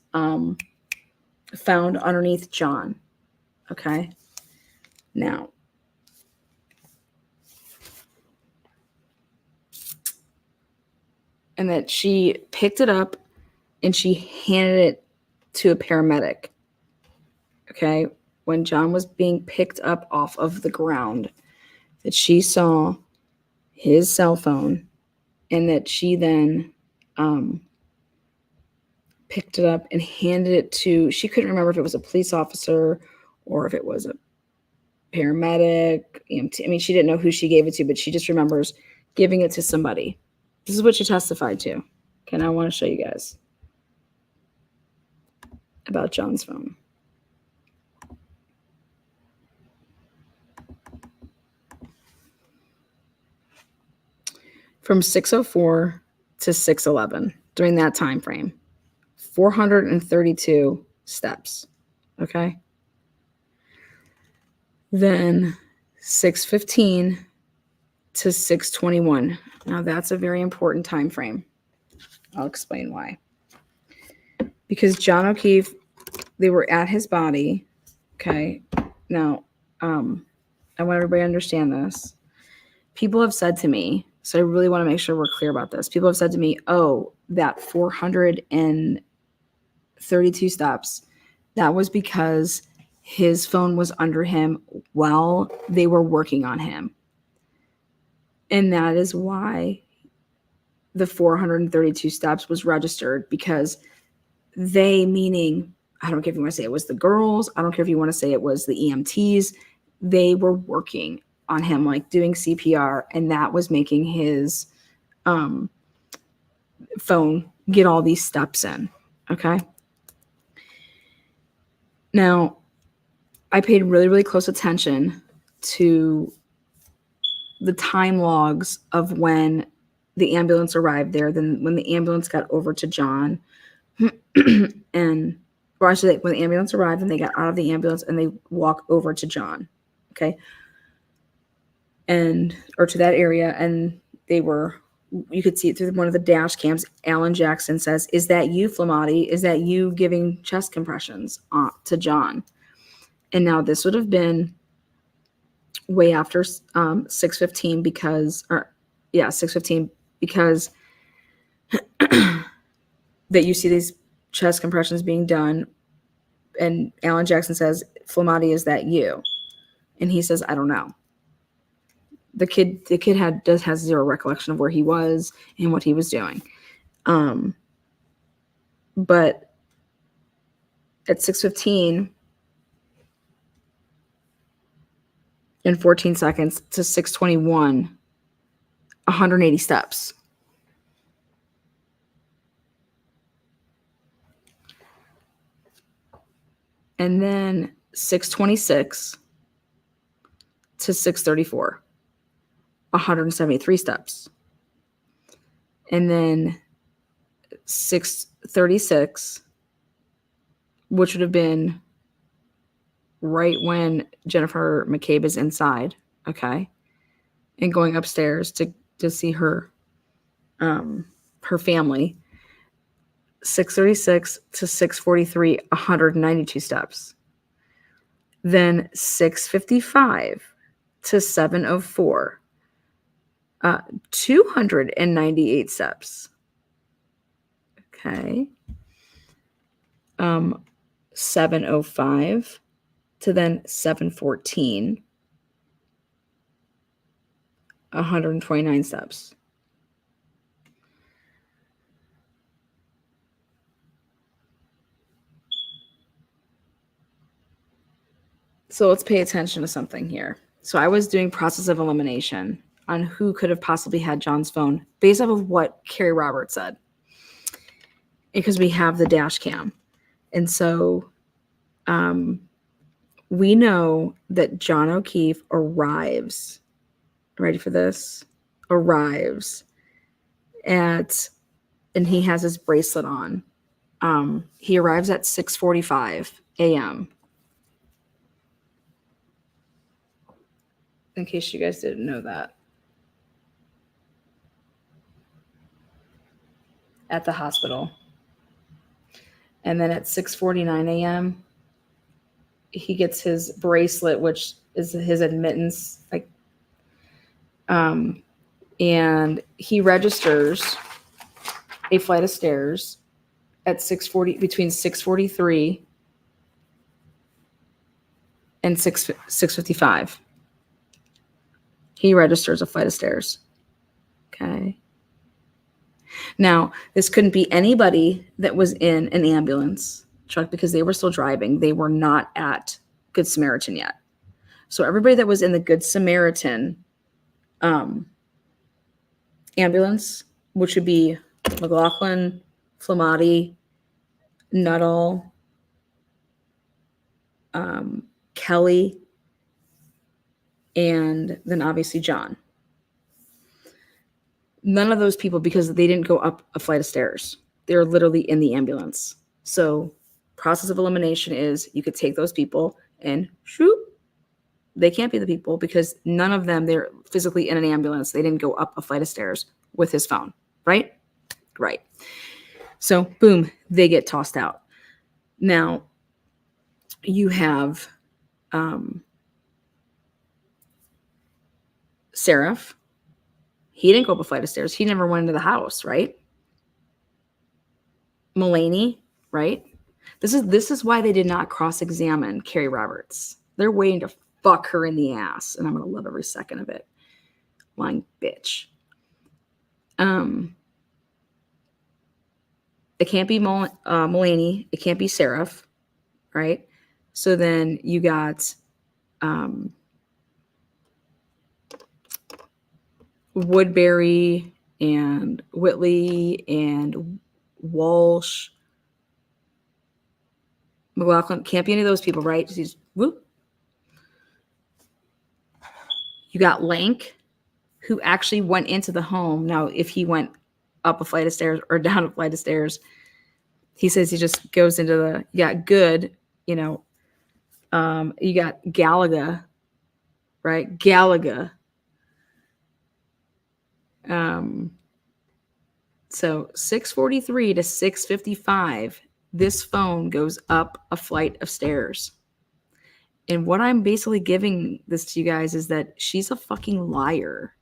Speaker 1: found underneath John. Okay. Now, and that she picked it up and she handed it to a paramedic. Okay. When John was being picked up off of the ground, that she saw his cell phone and that she then picked it up and handed it to, she couldn't remember if it was a police officer or if it was a paramedic, EMT. I mean, she didn't know who she gave it to, but she just remembers giving it to somebody. This is what she testified to. Okay, now I want to show you guys about John's phone. From 6:04 to 6:11, during that time frame, 432 steps. Okay. Then 6:15 to 6:21. Now that's a very important time frame. I'll explain why. Because John O'Keefe, they were at his body. Okay. Now, I want everybody to understand this. People have said to me, so I really want to make sure we're clear about this. People have said to me, oh, that 432 steps, that was because his phone was under him while they were working on him. And that is why the 432 steps was registered, because they, meaning, I don't care if you want to say it was the girls, I don't care if you want to say it was the EMTs, they were working on him, like doing CPR, and that was making his phone get all these steps in. Okay. Now, I paid really, really close attention to the time logs of when the ambulance arrived there, then when the ambulance got over to John, and or actually, when the ambulance arrived and they got out of the ambulance and they walk over to John. Okay. And or to that area, and they were, you could see it through one of the dash cams. Alan Jackson says, "Is that you, Flamati? Is that you giving chest compressions to John?" And now this would have been way after 6:15 because, 6:15, because that you see these chest compressions being done, and Alan Jackson says, "Flamati, is that you?" And he says, "I don't know." The kid has zero recollection of where he was and what he was doing. But at 6:15 and 14 seconds to 6:21, 180 steps. And then 6:26 to 6:34. 173 steps. And then 6:36, which would have been right when Jennifer McCabe is inside, okay, and going upstairs to see her family. 6:36 to 6:43, 192 steps. Then 6:55 to 7:04. 298 steps. Okay. 7:05 to then 7:14. 129 steps. So let's pay attention to something here. So I was doing process of elimination on who could have possibly had John's phone based off of what Carrie Roberts said. Because we have the dash cam. And so we know that John O'Keefe arrives. Ready for this? Arrives at, and he has his bracelet on. He arrives at 6:45 a.m. In case you guys didn't know that. At the hospital. And then at 6:49 a.m., he gets his bracelet, which is his admittance, and he registers a flight of stairs at 6:40, between 6:43 and 6:55. He registers a flight of stairs. Okay. Now, this couldn't be anybody that was in an ambulance truck because they were still driving. They were not at Good Samaritan yet. So everybody that was in the Good Samaritan ambulance, which would be McLaughlin, Flamati, Nuttall, Kelly, and then obviously John. None of those people, because they didn't go up a flight of stairs. They're literally in the ambulance. So process of elimination is you could take those people and shoot. They can't be the people because none of them, they're physically in an ambulance. They didn't go up a flight of stairs with his phone, right? Right. So boom, they get tossed out. Now you have Seraph. He didn't go up a flight of stairs. He never went into the house, right? Mulaney, right? This is why they did not cross-examine Carrie Roberts. They're waiting to fuck her in the ass, and I'm gonna love every second of it. Lying bitch. It can't be Mulaney. It can't be Seraph, right? So then you got Woodbury and Whitley and Walsh. McLaughlin, can't be any of those people, right? Just whoop. You got Lank, who actually went into the home. Now, if he went up a flight of stairs or down a flight of stairs, he says he just goes into the, you got Good, you got Gallagher, right? Gallagher. So 6:43 to 6:55, this phone goes up a flight of stairs. And what I'm basically giving this to you guys is that she's a fucking liar.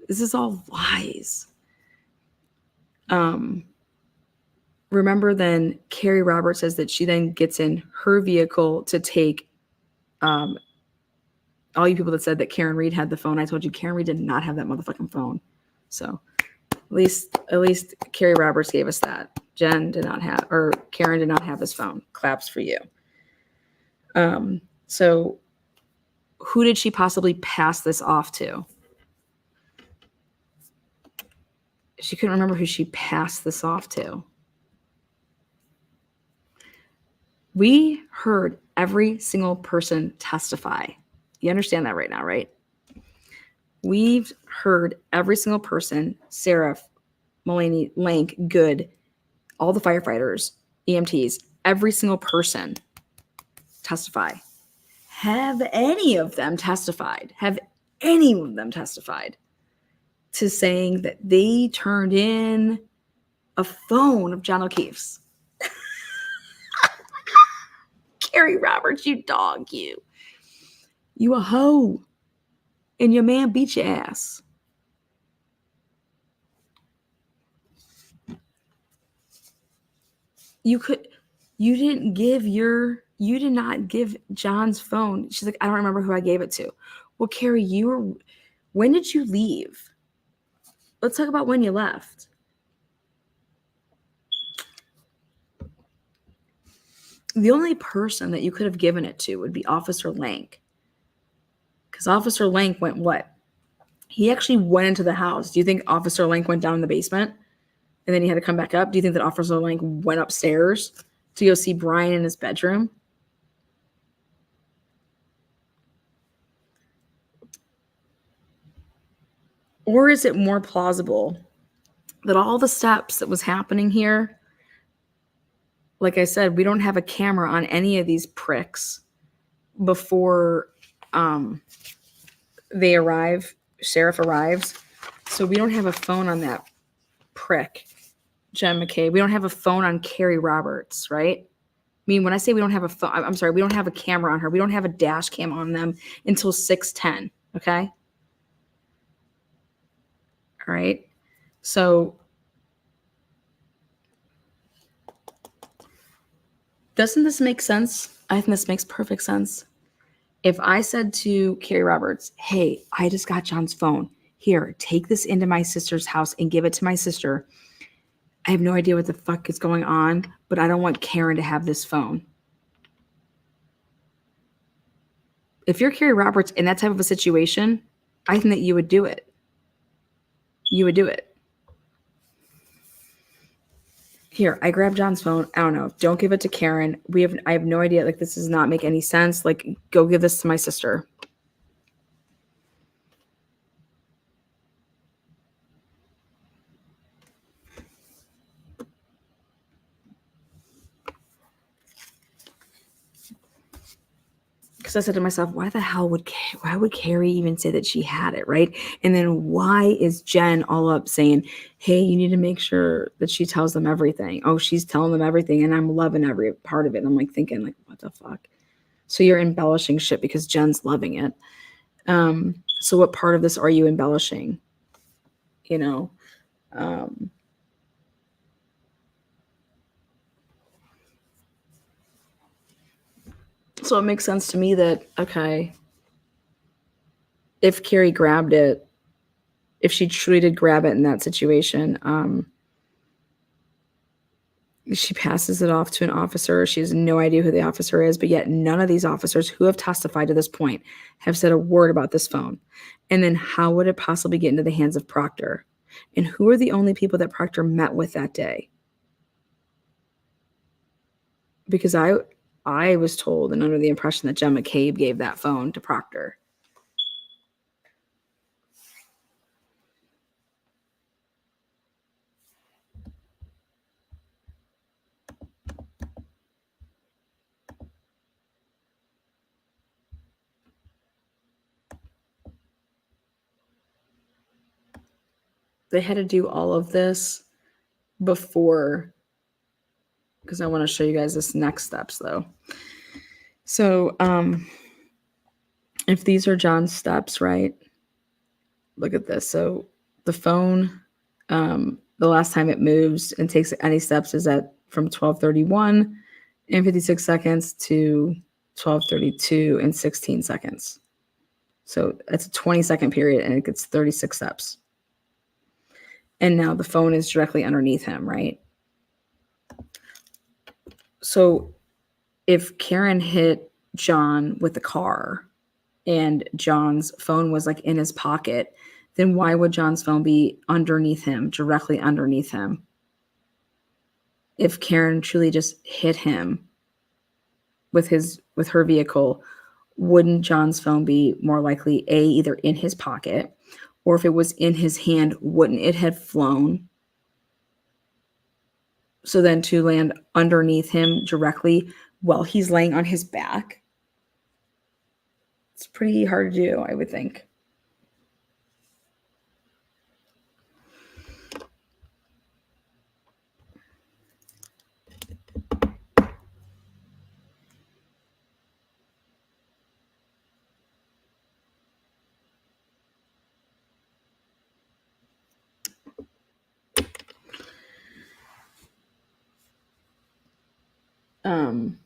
Speaker 1: This is all lies. Remember then Carrie Roberts says that she then gets in her vehicle to take all you people that said that Karen Reed had the phone. I told you Karen Reed did not have that motherfucking phone. So at least Carrie Roberts gave us that. Jen did not have, or Karen did not have his phone. Claps for you. So who did she possibly pass this off to? She couldn't remember who she passed this off to. We heard every single person testify. You understand that right now, right? We've heard every single person, Seraph, Mulaney, Lank, Good, all the firefighters, EMTs, every single person testify. Have any of them testified? Have any of them testified to saying that they turned in a phone of John O'Keefe's? Carrie Roberts, you dog, you. You a hoe. and your man beat your ass. You did not give John's phone. She's like, I don't remember who I gave it to. Well, Carrie, when did you leave? Let's talk about when you left. The only person that you could have given it to would be Officer Lank. Because Officer Lank went what? He actually went into the house. Do you think Officer Lank went down in the basement and then he had to come back up? Do you think that Officer Lank went upstairs to go see Brian in his bedroom? Or is it more plausible that all the steps that was happening here, like I said, we don't have a camera on any of these pricks before they arrive, sheriff arrives. So we don't have a phone on that prick, Jen McCabe. We don't have a phone on Carrie Roberts, right? I mean, when I say we don't have a phone, I'm sorry, we don't have a camera on her. We don't have a dash cam on them until 6:10, okay? All right. So doesn't this make sense? I think this makes perfect sense. If I said to Carrie Roberts, hey, I just got John's phone. Here, take this into my sister's house and give it to my sister. I have no idea what the fuck is going on, but I don't want Karen to have this phone. If you're Carrie Roberts in that type of a situation, I think that you would do it. You would do it. Here, I grabbed John's phone. I don't know. Don't give it to Karen. I have no idea. Like, this does not make any sense. Like, go give this to my sister. Because I said to myself, why the hell would Carrie even say that she had it, right? And then why is Jen all up saying, hey, you need to make sure that she tells them everything. Oh, she's telling them everything, and I'm loving every part of it. And I'm like thinking, like, what the fuck? So you're embellishing shit because Jen's loving it. So what part of this are you embellishing? You know? So it makes sense to me that, okay, if Carrie grabbed it, if she truly did grab it in that situation, she passes it off to an officer. She has no idea who the officer is, but yet none of these officers who have testified to this point have said a word about this phone. And then how would it possibly get into the hands of Proctor? And who are the only people that Proctor met with that day? Because I was told and under the impression that Jen McCabe gave that phone to Proctor. They had to do all of this before, because I want to show you guys this next steps though. So if these are John's steps, right? Look at this. So the phone, the last time it moves and takes any steps is at from 12:31 and 56 seconds to 12:32 and 16 seconds. So that's a 20-second period and it gets 36 steps. And now the phone is directly underneath him, right? So if Karen hit John with the car and John's phone was like in his pocket, then why would John's phone be underneath him, directly underneath him? If Karen truly just hit him with her vehicle, wouldn't John's phone be more likely either in his pocket, or if it was in his hand, wouldn't it have flown? So then to land underneath him directly while he's laying on his back, it's pretty hard to do, I would think. Um,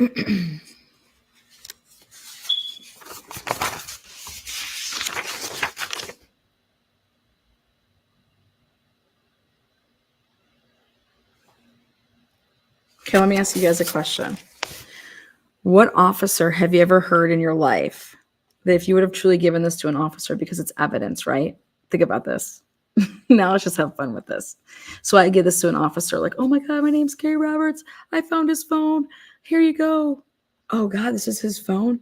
Speaker 1: okay, let me ask you guys a question. What officer have you ever heard in your life that if you would have truly given this to an officer because it's evidence, right? Think about this. Now let's just have fun with this. So I give this to an officer, like, oh my God, my name's Carrie Roberts. I found his phone. Here you go. Oh God, this is his phone.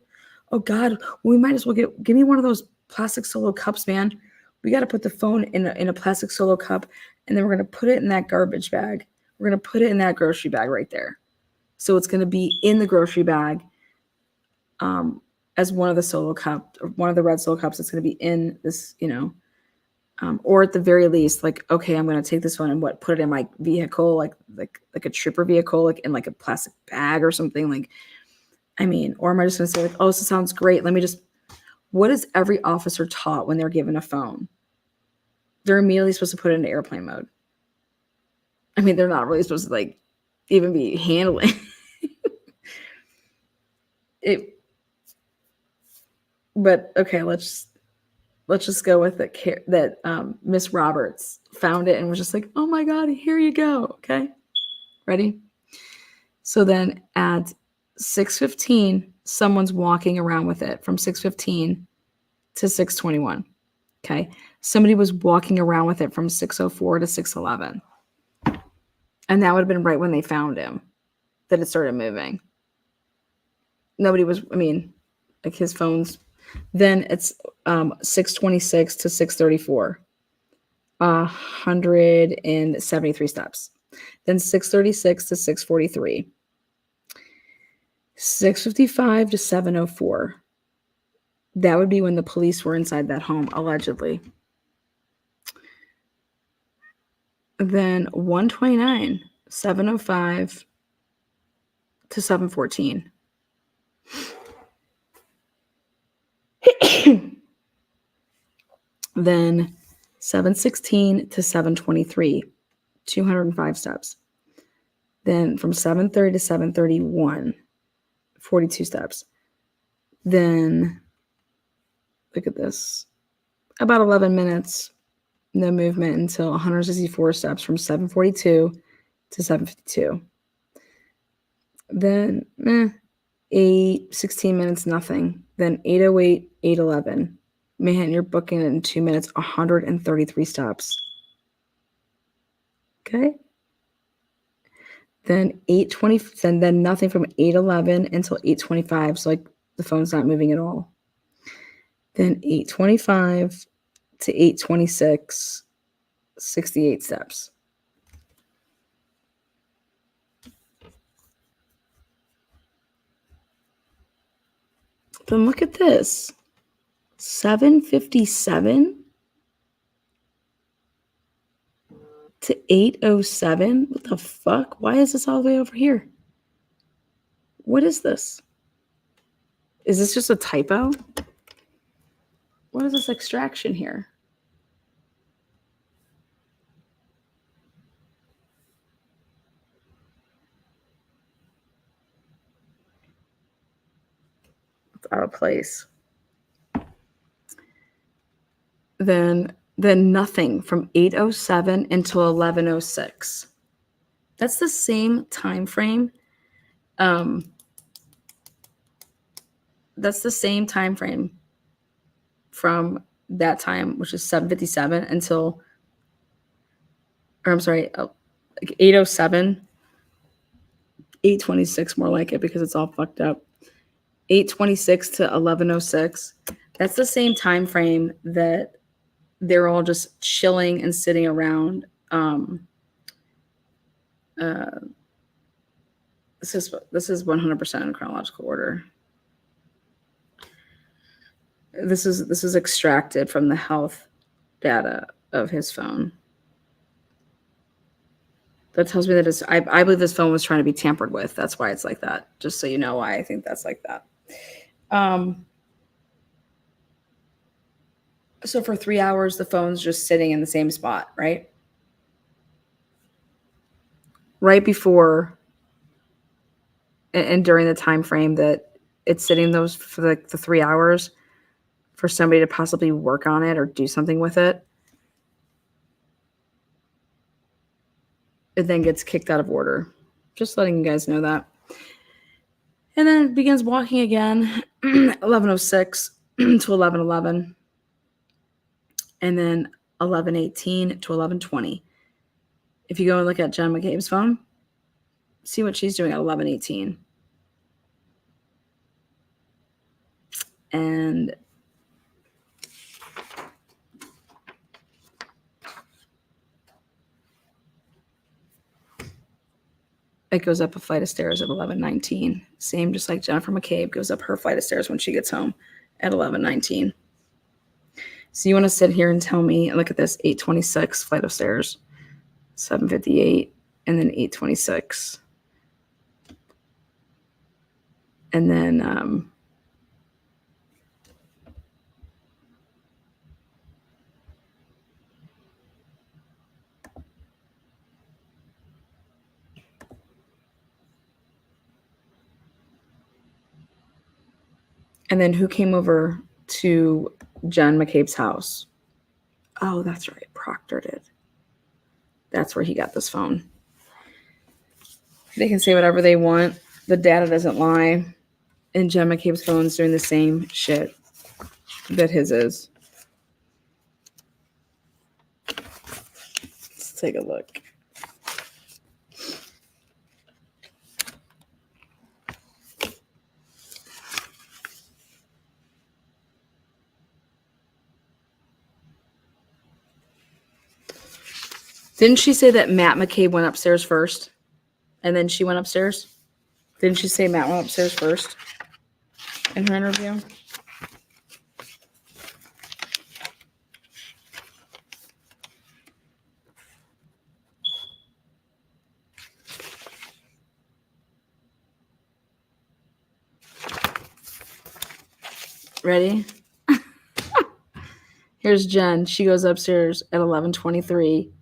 Speaker 1: Oh God, we might as well give me one of those plastic Solo cups, man. We got to put the phone in a plastic Solo cup, and then we're going to put it in that garbage bag. We're going to put it in that grocery bag right there. So it's going to be in the grocery bag as one of the Solo cup, or one of the red Solo cups. It's going to be in this, or at the very least, like, okay, I'm going to take this one and put it in my vehicle, like a trooper vehicle, like in like a plastic bag or something. Like, I mean, or am I just going to say like, oh, this sounds great. What is every officer taught when they're given a phone? They're immediately supposed to put it into airplane mode. I mean, they're not really supposed to like even be handling it. But okay, let's just go with it. That Miss Roberts found it and was just like, oh my God, here you go. Okay, ready? So then at 6:15, someone's walking around with it from 6:15 to 6:21. Okay, somebody was walking around with it from 6:04 to 6:11, and that would have been right when they found him that it started moving. Nobody was. I mean, like his phone's. Then it's 6:26 to 6:34. 173 steps. Then 6:36 to 6:43. 6:55 to 7:04. That would be when the police were inside that home, allegedly. Then 129, 7:05 to 7:14. Then 7:16 to 7:23, 205 steps. Then from 7:30 to 7:31, 42 steps. Then, look at this, about 11 minutes, no movement until 164 steps from 7:42 to 7:52. Then 16 minutes, nothing. Then 8:08, 8:11. Man, you're booking it in 2 minutes, 133 steps. Okay. Then 8:20, and then nothing from 8:11 until 8:25. So like the phone's not moving at all. Then 8:25 to 8:26, 68 steps. Then look at this. 7:57 to 8:07. What the fuck? Why is this all the way over here? What is this? Is this just a typo? What is this extraction here? It's out of place. Then nothing from 8:07 until 11:06. That's the same time frame. That's the same time frame from that time, which is 7:57 until, or I'm sorry, like 8:07, 8:26 more like it because it's all fucked up. 8:26 to 11:06. That's the same time frame that they're all just chilling and sitting around. This is 100% in chronological order. This is extracted from the health data of his phone. That tells me that I believe this phone was trying to be tampered with. That's why it's like that. Just so you know why I think that's like that. So for 3 hours, the phone's just sitting in the same spot, right? Right before and during the time frame that it's sitting those for like the 3 hours for somebody to possibly work on it or do something with it. It then gets kicked out of order. Just letting you guys know that. And then it begins walking again, 11:06 to 11:11. And then 11:18 to 11:20. If you go and look at Jen McCabe's phone, see what she's doing at 11:18. And it goes up a flight of stairs at 11:19. Same, just like Jennifer McCabe goes up her flight of stairs when she gets home at 11:19. So you want to sit here and tell me, look at this, 8:26 flight of stairs, 7:58, and then 8:26. And then who came over to Jen McCabe's house? Oh, that's right. Proctor did. That's where he got this phone. They can say whatever they want. The data doesn't lie. And Jen McCabe's phone's doing the same shit that his is. Let's take a look. Didn't she say that Matt McCabe went upstairs first? And then she went upstairs? Didn't she say Matt went upstairs first in her interview? Ready? Here's Jen. She goes upstairs at 11:23.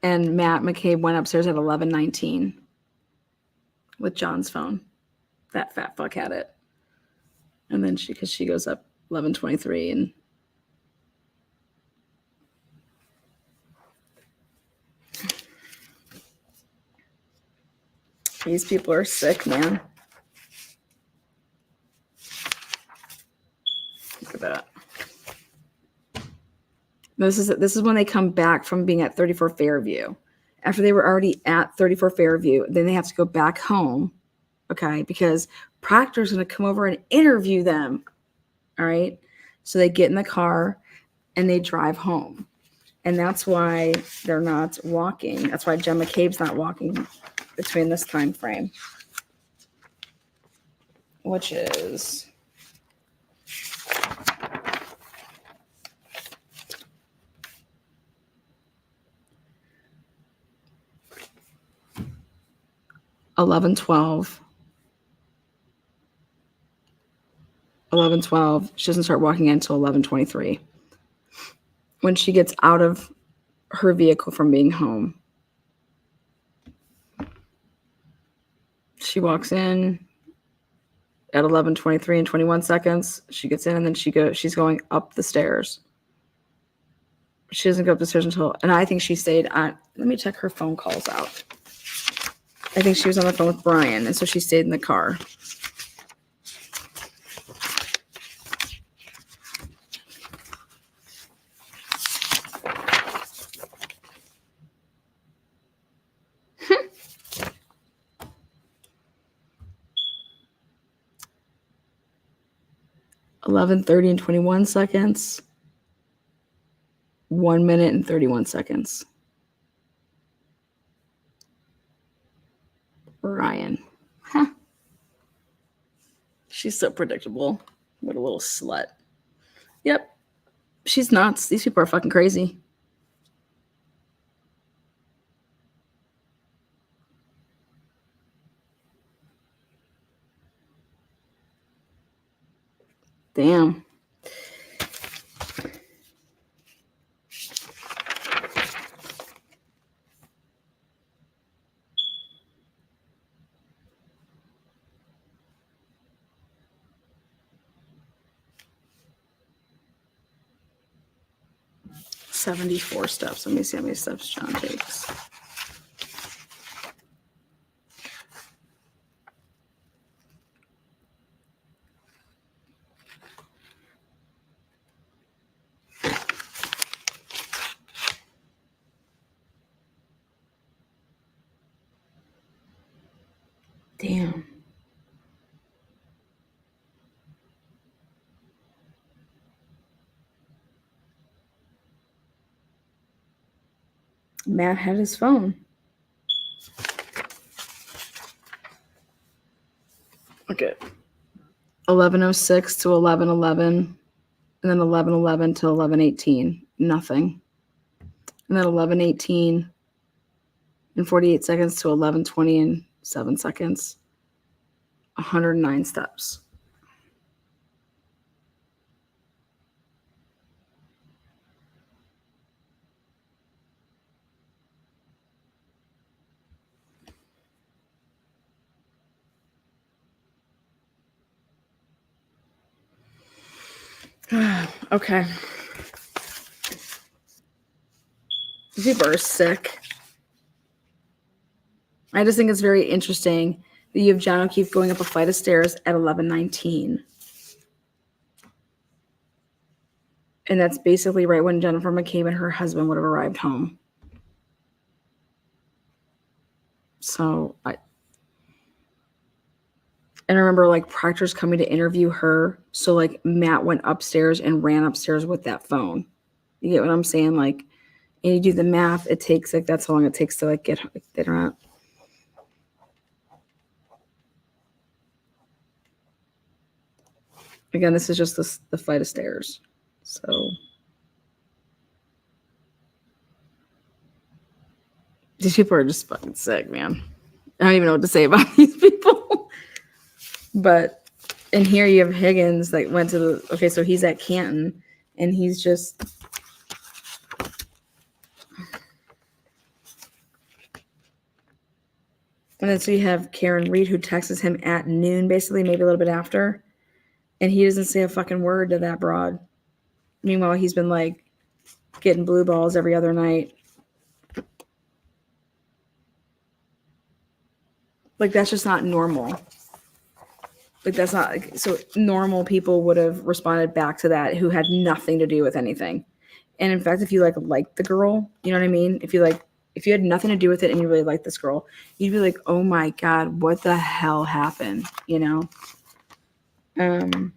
Speaker 1: And Matt McCabe went upstairs at 11:19 with John's phone. That fat fuck had it. And then because she goes up 11:23 and these people are sick, man. Look at that. This is when they come back from being at 34 Fairview. After they were already at 34 Fairview, then they have to go back home, okay? Because Proctor's going to come over and interview them, all right? So they get in the car and they drive home. And that's why they're not walking. That's why Jen McCabe's not walking between this time frame, which is... $11:12. She doesn't start walking until 11:23. When she gets out of her vehicle from being home, she walks in at 11:23 and 21 seconds. She gets in and then she's going up the stairs. She doesn't go up the stairs until, and I think she stayed on, let me check her phone calls out. I think she was on the phone with Brian, and so she stayed in the car. $11:30 and 21 seconds. 1 minute and 31 seconds. Ryan. Huh. She's so predictable. What a little slut. Yep. She's nuts. These people are fucking crazy. Damn. $74 steps. Let me see how many steps John takes. Damn. Matt had his phone. Okay. 11:06 to 11:11, and then 11:11 to 11:18. Nothing. And then 11:18 and 48 seconds to 11:20 and 7 seconds. 109 steps. Okay. These people are sick. I just think it's very interesting that you have John O'Keefe going up a flight of stairs at 11:19. And that's basically right when Jennifer McCabe and her husband would have arrived home. So I remember like Proctor's coming to interview her. So like Matt went upstairs and ran upstairs with that phone. You get what I'm saying? Like, and you do the math, it takes like that's how long it takes to like get her out. Again, this is just the flight of stairs. So these people are just fucking sick, man. I don't even know what to say about these people. But and here you have Higgins that went to the okay, so he's at Canton and he's just and then so you have Karen Reed who texts him at noon, basically, maybe a little bit after. And he doesn't say a fucking word to that broad. Meanwhile, he's been like getting blue balls every other night. Like, that's just not normal. Like, that's not like, so normal people would have responded back to that who had nothing to do with anything. And in fact, if you like the girl, you know what I mean? If you had nothing to do with it and you really like this girl, you'd be like, oh my God, what the hell happened? You know? And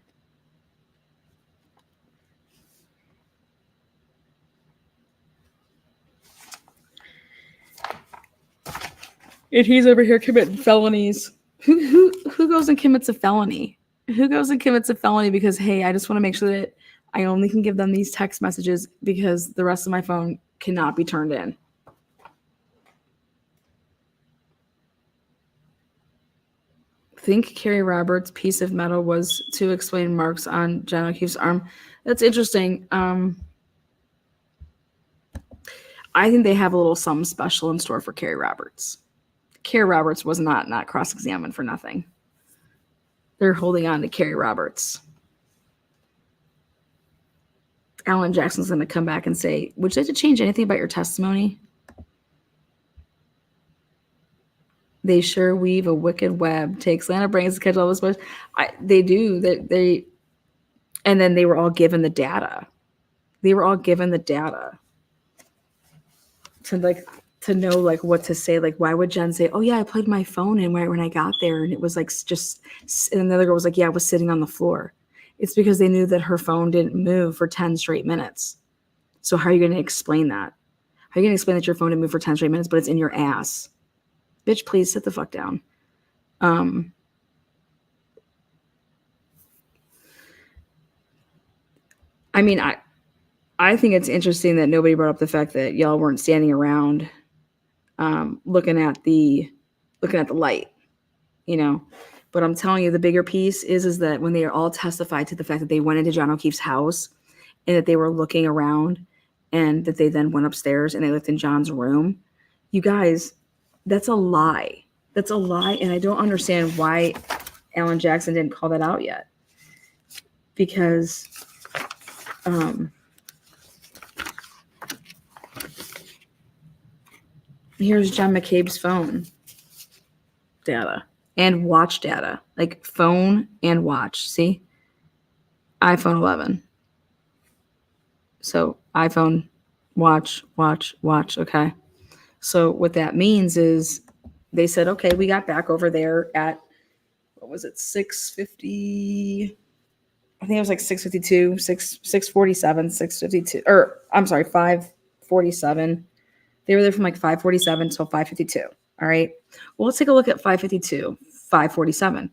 Speaker 1: he's over here committing felonies. Who goes and commits a felony? Who goes and commits a felony because, hey, I just want to make sure that I only can give them these text messages because the rest of my phone cannot be turned in. Think Carrie Roberts' piece of metal was to explain marks on John O'Keefe's arm. That's interesting. I think they have a little something special in store for Carrie Roberts. Carrie Roberts was not cross-examined for nothing. They're holding on to Carrie Roberts. Alan Jackson's going to come back and say, would you like to change anything about your testimony? They sure weave a wicked web. Takes Lana brains to catch all this. They do. They and then they were all given the data. They were all given the data to know like what to say. Like, why would Jen say, "Oh yeah, I plugged my phone in right when I got there," and it was like just. And the other girl was like, "Yeah, I was sitting on the floor." It's because they knew that her phone didn't move for 10 straight minutes. So how are you going to explain that? How are you going to explain that your phone didn't move for 10 straight minutes, but it's in your ass? Bitch, please sit the fuck down. I mean, I think it's interesting that nobody brought up the fact that y'all weren't standing around looking at the light, you know. But I'm telling you, the bigger piece is that when they all testified to the fact that they went into John O'Keefe's house and that they were looking around and that they then went upstairs and they looked in John's room, you guys, that's a lie. That's a lie. And I don't understand why Alan Jackson didn't call that out yet. Because here's John McCabe's phone data and watch data, like phone and watch. See, iPhone 11. So iPhone, watch. Okay. So what that means is they said, okay, we got back over there at, what was it, 6:50? I think it was like 6:52, 6:47, 6:52, or I'm sorry, 5:47. They were there from like 5:47 till 5:52. All right. Well, let's take a look at 5:52, 5:47.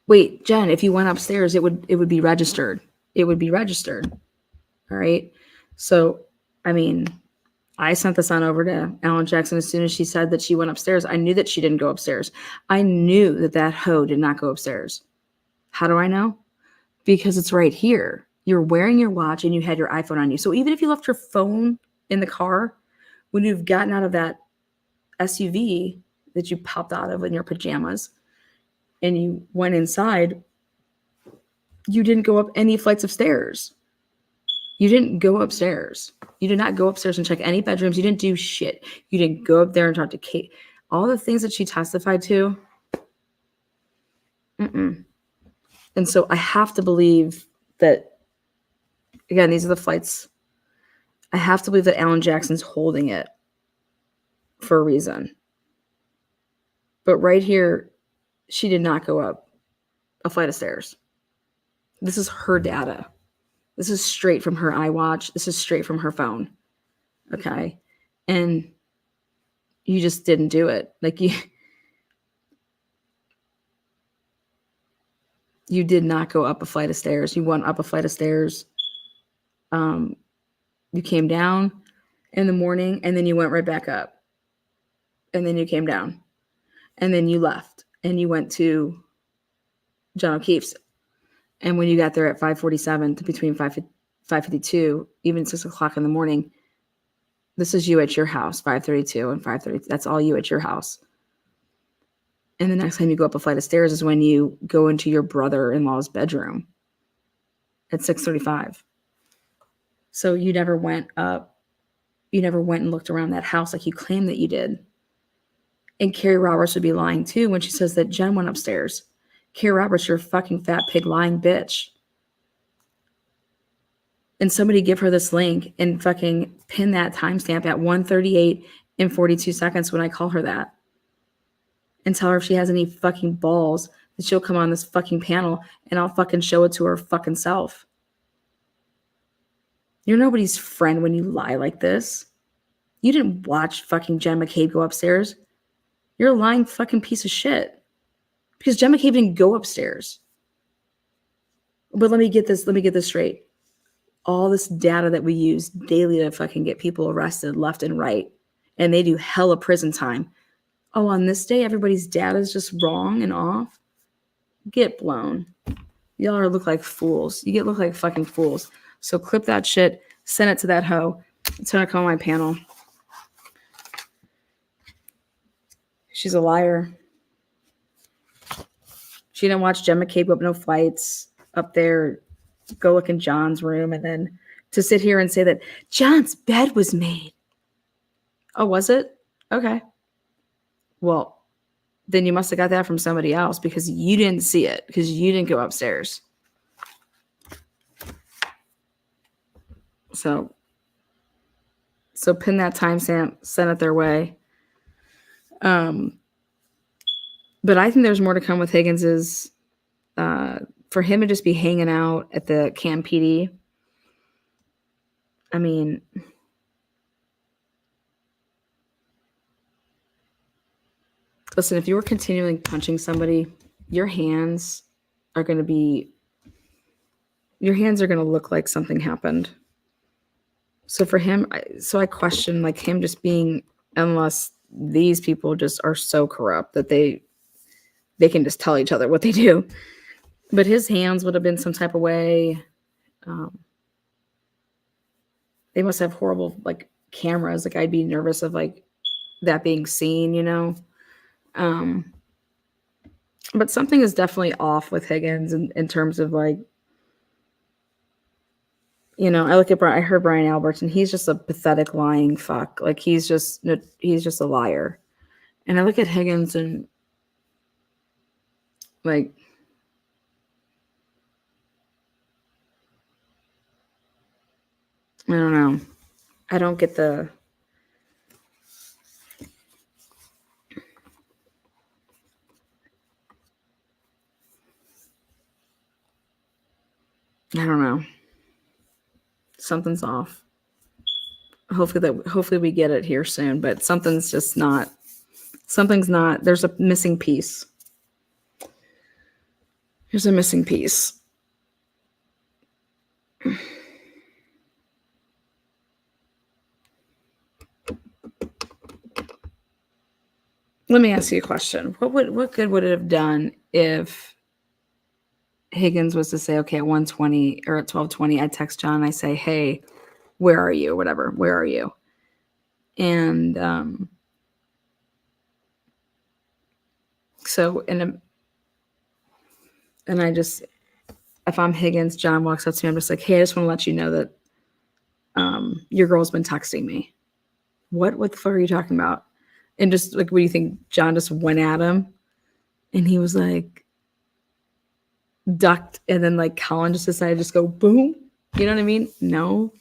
Speaker 1: Wait, Jen, if you went upstairs, it would be registered. It would be registered. All right. So, I mean, I sent this on over to Alan Jackson as soon as she said that she went upstairs. I knew that she didn't go upstairs. I knew that that hoe did not go upstairs. How do I know? Because it's right here. You're wearing your watch and you had your iPhone on you. So even if you left your phone in the car, when you've gotten out of that SUV that you popped out of in your pajamas and you went inside, you didn't go up any flights of stairs. You didn't go upstairs. You did not go upstairs and check any bedrooms. You didn't do shit. You didn't go up there and talk to Kate. All the things that she testified to. And so I have to believe that, again, these are the flights. I have to believe that Alan Jackson's holding it for a reason. But right here, she did not go up a flight of stairs. This is her data. This is straight from her iWatch. This is straight from her phone. Okay. And you just didn't do it. Like you did not go up a flight of stairs. You went up a flight of stairs. You came down in the morning and then you went right back up. And then you came down. And then you left and you went to John O'Keefe's. And when you got there at 5:47 to between 5:52, even 6 o'clock in the morning, this is you at your house, 5:32 and 5:30. That's all you at your house. And the next time you go up a flight of stairs is when you go into your brother-in-law's bedroom at 6:35. So you never went up. You never went and looked around that house like you claimed that you did. And Carrie Roberts would be lying too when she says that Jen went upstairs. Carrie Roberts, you're a fucking fat pig lying bitch. And somebody give her this link and fucking pin that timestamp at 1:38 and 42 seconds when I call her that. And tell her if she has any fucking balls that she'll come on this fucking panel and I'll fucking show it to her fucking self. You're nobody's friend when you lie like this. You didn't watch fucking Jen McCabe go upstairs. You're a lying fucking piece of shit. Because Jen McCabe didn't go upstairs. But let me get this straight. All this data that we use daily to fucking get people arrested left and right. And they do hella prison time. Oh, on this day, everybody's data is just wrong and off. Get blown. Y'all look like fools. You look like fucking fools. So clip that shit. Send it to that hoe. It's going to come on my panel. She's a liar. She didn't watch Jen McCabe go up no flights up there, go look in John's room, and then to sit here and say that John's bed was made. Oh, was it? Okay. Well, then you must have got that from somebody else because you didn't see it because you didn't go upstairs. So pin that timestamp, send it their way. But I think there's more to come with Higgins's, for him to just be hanging out at the Cam PD. I mean, listen, if you were continually punching somebody, your hands are going to look like something happened. So for him, I question like him just being, unless these people just are so corrupt that they can just tell each other what they do. But his hands would have been some type of way. They must have horrible like cameras. Like I'd be nervous of like that being seen, you know. But something is definitely off with Higgins in terms of like, you know, I look at I heard Brian Alberts and he's just a pathetic lying fuck. Like he's just a liar. And I look at Higgins and like, I don't know. I don't get the. I don't know. Something's off. Hopefully we get it here soon, but something's just not. Something's not. There's a missing piece. There's a missing piece. Let me ask you a question. What good would it have done if Higgins was to say, okay, at 1:20 or at 12:20, I text John, I say, hey, where are you? Whatever, where are you? And so and I just, if I'm Higgins, John walks up to me, I'm just like, hey, I just want to let you know that your girl's been texting me. What the fuck are you talking about? And just like, what do you think? John just went at him and he was like, ducked. And then like Colin just decided to just go boom. You know what I mean? No.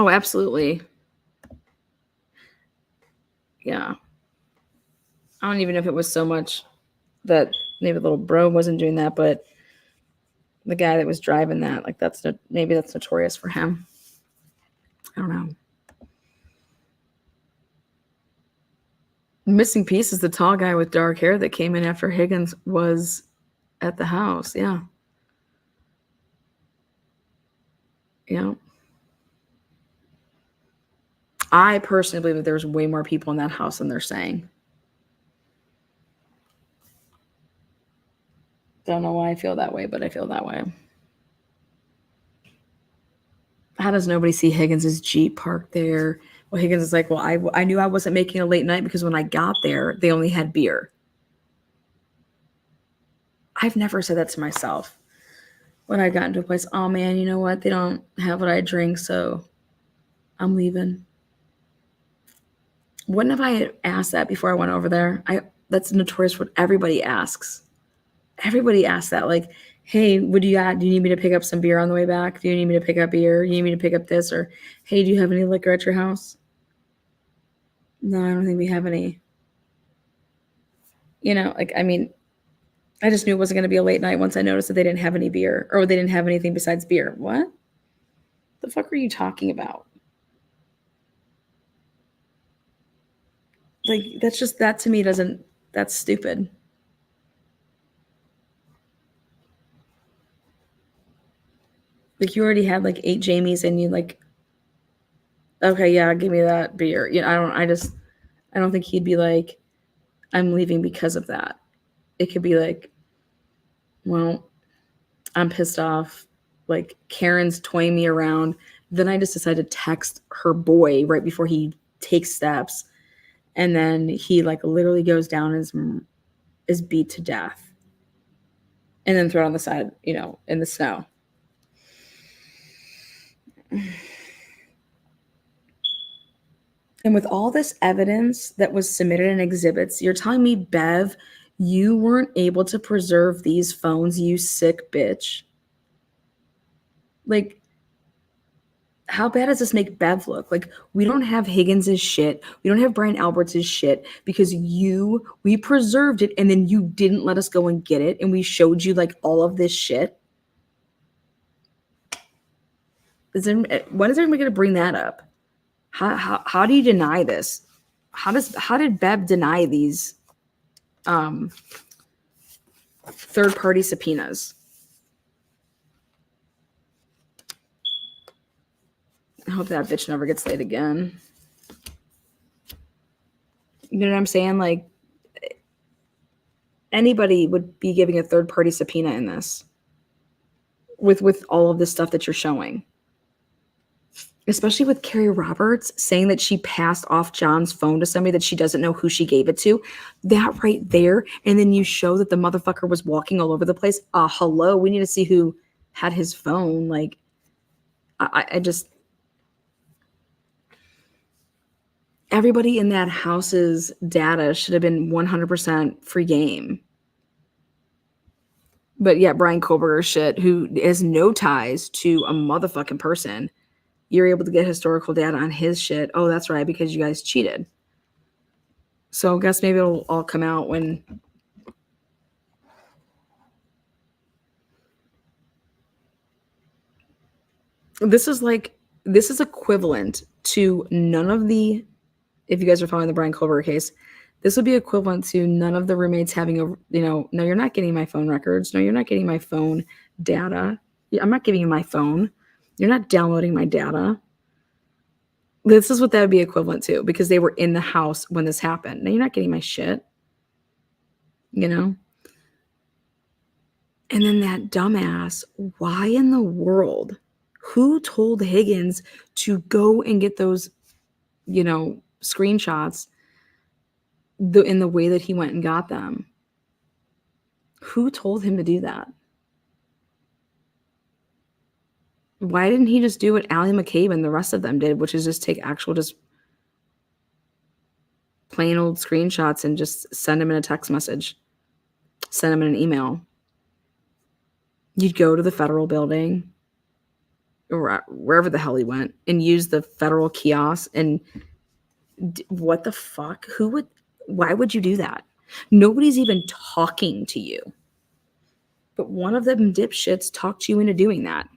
Speaker 1: Oh, absolutely. Yeah. I don't even know if it was so much that maybe little bro wasn't doing that, but the guy that was driving that, like maybe that's notorious for him. I don't know. The missing piece is the tall guy with dark hair that came in after Higgins was at the house. Yeah. Yeah. I personally believe that there's way more people in that house than they're saying. Don't know why I feel that way, but I feel that way. How does nobody see Higgins's Jeep parked there? Well, Higgins is like, well, I knew I wasn't making a late night because when I got there, they only had beer. I've never said that to myself. When I got into a place, oh man, you know what? They don't have what I drink, so I'm leaving. Wouldn't have I asked that before I went over there? That's notorious what everybody asks. Everybody asks that, like, hey, do you need me to pick up some beer on the way back? Do you need me to pick up beer? You need me to pick up this? Or, hey, do you have any liquor at your house? No, I don't think we have any. You know, like, I mean, I just knew it wasn't going to be a late night once I noticed that they didn't have any beer or they didn't have anything besides beer. What the fuck are you talking about? Like, that to me that's stupid. Like, you already had like 8 Jamies and you like, okay, yeah, give me that beer. You know, I don't think he'd be like, I'm leaving because of that. It could be like, well, I'm pissed off. Like, Karen's toying me around. Then I just decided to text her boy right before he takes steps. And then he like literally goes down and is beat to death. And then thrown on the side, you know, in the snow. And with all this evidence that was submitted in exhibits, you're telling me, Bev, you weren't able to preserve these phones, you sick bitch. Like, how bad does this make Bev look? Like, we don't have Higgins's shit. We don't have Brian Alberts' shit because we preserved it and then you didn't let us go and get it. And we showed you like all of this shit. when is everybody going to bring that up? How do you deny this? How did Bev deny these third-party subpoenas? I hope that bitch never gets laid again. You know what I'm saying? Like, anybody would be giving a third-party subpoena in this with all of this stuff that you're showing. Especially with Carrie Roberts saying that she passed off John's phone to somebody that she doesn't know who she gave it to. That right there. And then you show that the motherfucker was walking all over the place. Hello, we need to see who had his phone. Like, I just... Everybody in that house's data should have been 100% free game. But yet Brian Koberger shit, who has no ties to a motherfucking person, you're able to get historical data on his shit. Oh, that's right, because you guys cheated. So I guess maybe it'll all come out when... This is equivalent to none of the... If you guys are following the Brian Koberger case, this would be equivalent to none of the roommates having a... no, you're not getting my phone records. No, you're not getting my phone data. I'm not giving you my phone. You're not downloading my data. This is what that would be equivalent to, because they were in the house when this happened. Now you're not getting my shit. And then that dumbass, why in the world? Who told Higgins to go and get those, screenshots in the way that he went and got them? Who told him to do that? Why didn't he just do what Allie McCabe and the rest of them did, which is just take actual just plain old screenshots and just send them in a text message, send them in an email? You'd go to the federal building or wherever the hell he went and use the federal kiosk. And what the fuck? Why would you do that? Nobody's even talking to you. But one of them dipshits talked you into doing that.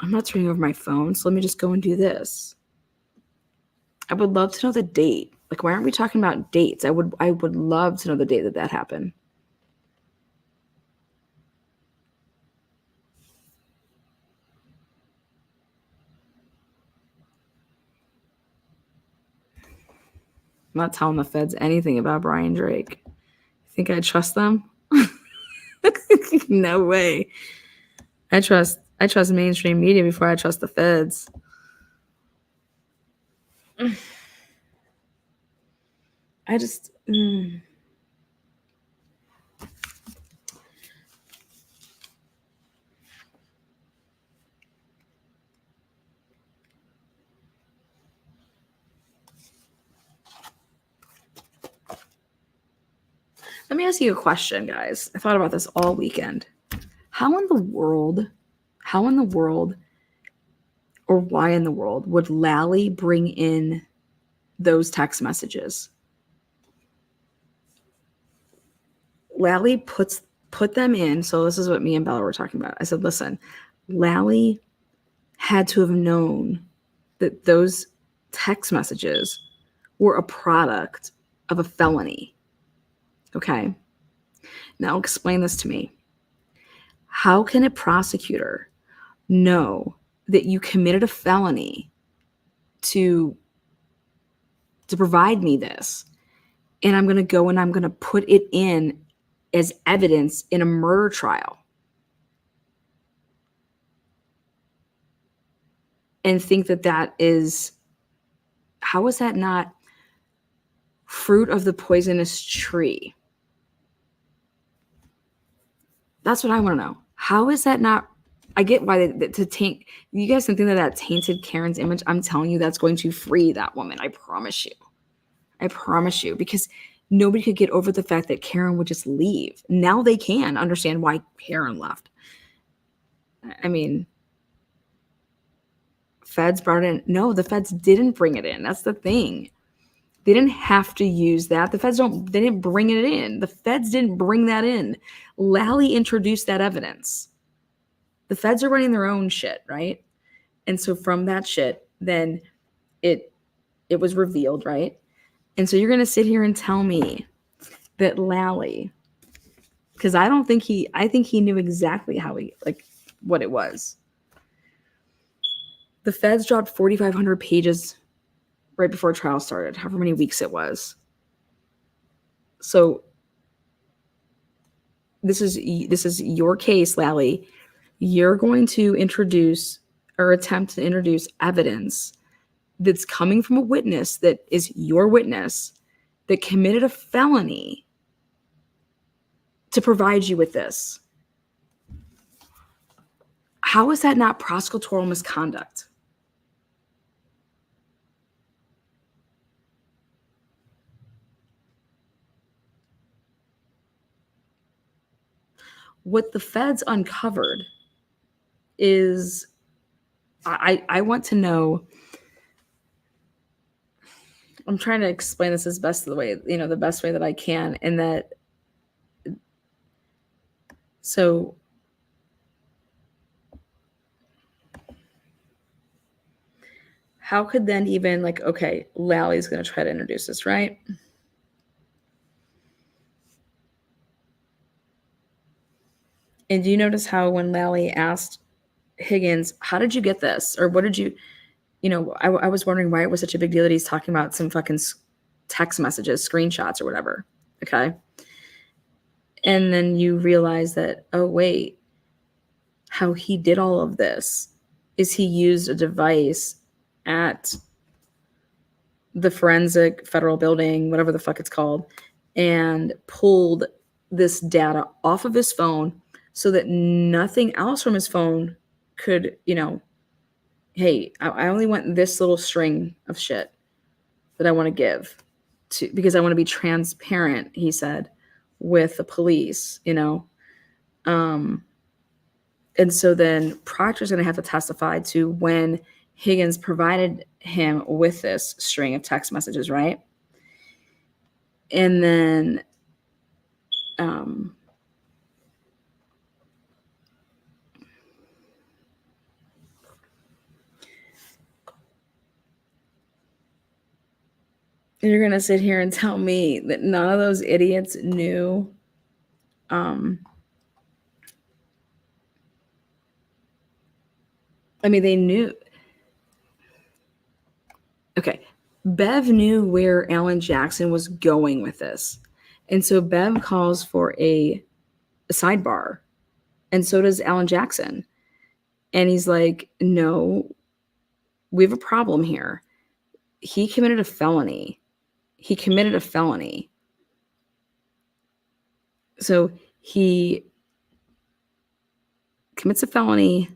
Speaker 1: I'm not turning over my phone, so let me just go and do this. I would love to know the date. Like, why aren't we talking about dates? I would love to know the date that happened. I'm not telling the feds anything about Brian Drake. You think I trust them? No way. I trust mainstream media before I trust the feds. I just... Let me ask you a question, guys. I thought about this all weekend. How in the world, or why in the world would Lally bring in those text messages? Lally put them in. So this is what me and Bella were talking about. I said, listen, Lally had to have known that those text messages were a product of a felony. Okay. Now explain this to me. How can a prosecutor know that you committed a felony to provide me this, and I'm going to go and I'm going to put it in as evidence in a murder trial, and think that is, how is that not fruit of the poisonous tree? That's what I want to know. How is that not? I get why to taint. You guys think that tainted Karen's image. I'm telling you, that's going to free that woman. I promise you. I promise you, because nobody could get over the fact that Karen would just leave. Now they can understand why Karen left. I mean, feds brought it in. No, the feds didn't bring it in. That's the thing. They didn't have to use that. The feds they didn't bring it in. The feds didn't bring that in. Lally introduced that evidence. The feds are running their own shit, right? And so from that shit, then it was revealed, right? And so you're going to sit here and tell me that Lally, because I think he knew exactly how what it was. The feds dropped 4,500 pages right before trial started, however many weeks it was. So this is your case, Lally. You're going to introduce or attempt to introduce evidence that's coming from a witness that is your witness that committed a felony to provide you with this. How is that not prosecutorial misconduct? What the feds uncovered is, I want to know, I'm trying to explain this as best the best way that I can, and that, so how could then even okay, Lally's going to try to introduce this, right? And do you notice how when Lally asked Higgins, how did you get this? Or what did you, I was wondering why it was such a big deal that he's talking about some fucking text messages, screenshots or whatever. Okay. And then you realize that, oh, wait, how he did all of this is he used a device at the forensic federal building, whatever the fuck it's called, and pulled this data off of his phone so that nothing else from his phone could, hey, I only want this little string of shit that I want to give to, because I want to be transparent, he said, with the police, and so then Proctor's going to have to testify to when Higgins provided him with this string of text messages, right? And then you're going to sit here and tell me that none of those idiots knew they knew. Okay. Bev knew where Alan Jackson was going with this. And so Bev calls for a sidebar. And so does Alan Jackson. And he's like, no, we have a problem here. He committed a felony. So he commits a felony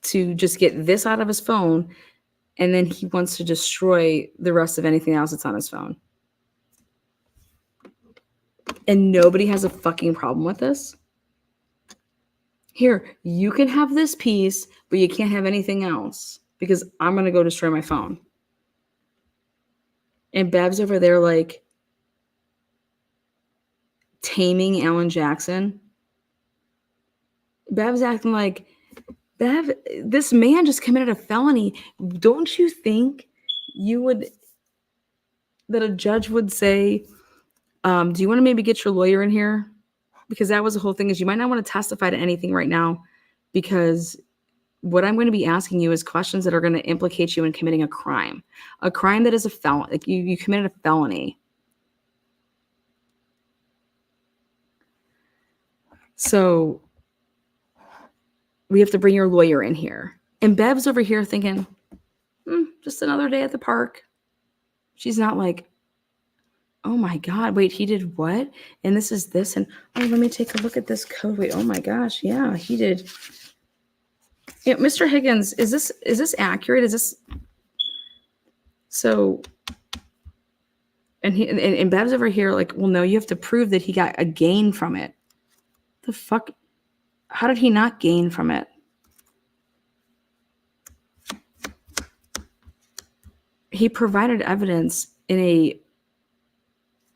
Speaker 1: to just get this out of his phone, and then he wants to destroy the rest of anything else that's on his phone. And nobody has a fucking problem with this. Here, you can have this piece, but you can't have anything else because I'm going to go destroy my phone. And Bev's over there like taming Alan Jackson. Bev's acting like, Bev, this man just committed a felony. Don't you think that a judge would say, do you want to maybe get your lawyer in here? Because that was the whole thing, is you might not want to testify to anything right now, because what I'm going to be asking you is questions that are going to implicate you in committing a crime that is a felony. Like you committed a felony. So we have to bring your lawyer in here. And Bev's over here thinking, just another day at the park. She's not like, oh my God, wait, he did what? And this is this. And let me take a look at this code. Wait, oh my gosh. Yeah, he did. Mr. Higgins, is this accurate? Is this so? And Bev's over here like, well, no, you have to prove that he got a gain from it. The fuck? How did he not gain from it? He provided evidence in a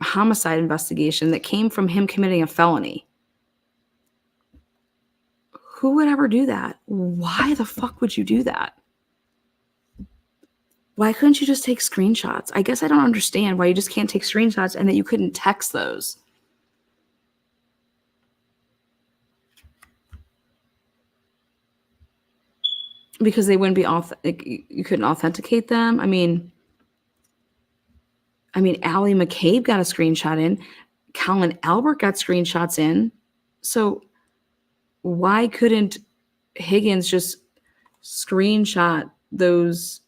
Speaker 1: homicide investigation that came from him committing a felony. Who would ever do that? Why the fuck would you do that? Why couldn't you just take screenshots? I guess I don't understand why you just can't take screenshots and that you couldn't text those. Because they wouldn't be you couldn't authenticate them. I mean, Allie McCabe got a screenshot in. Colin Albert got screenshots in. So why couldn't Higgins just screenshot those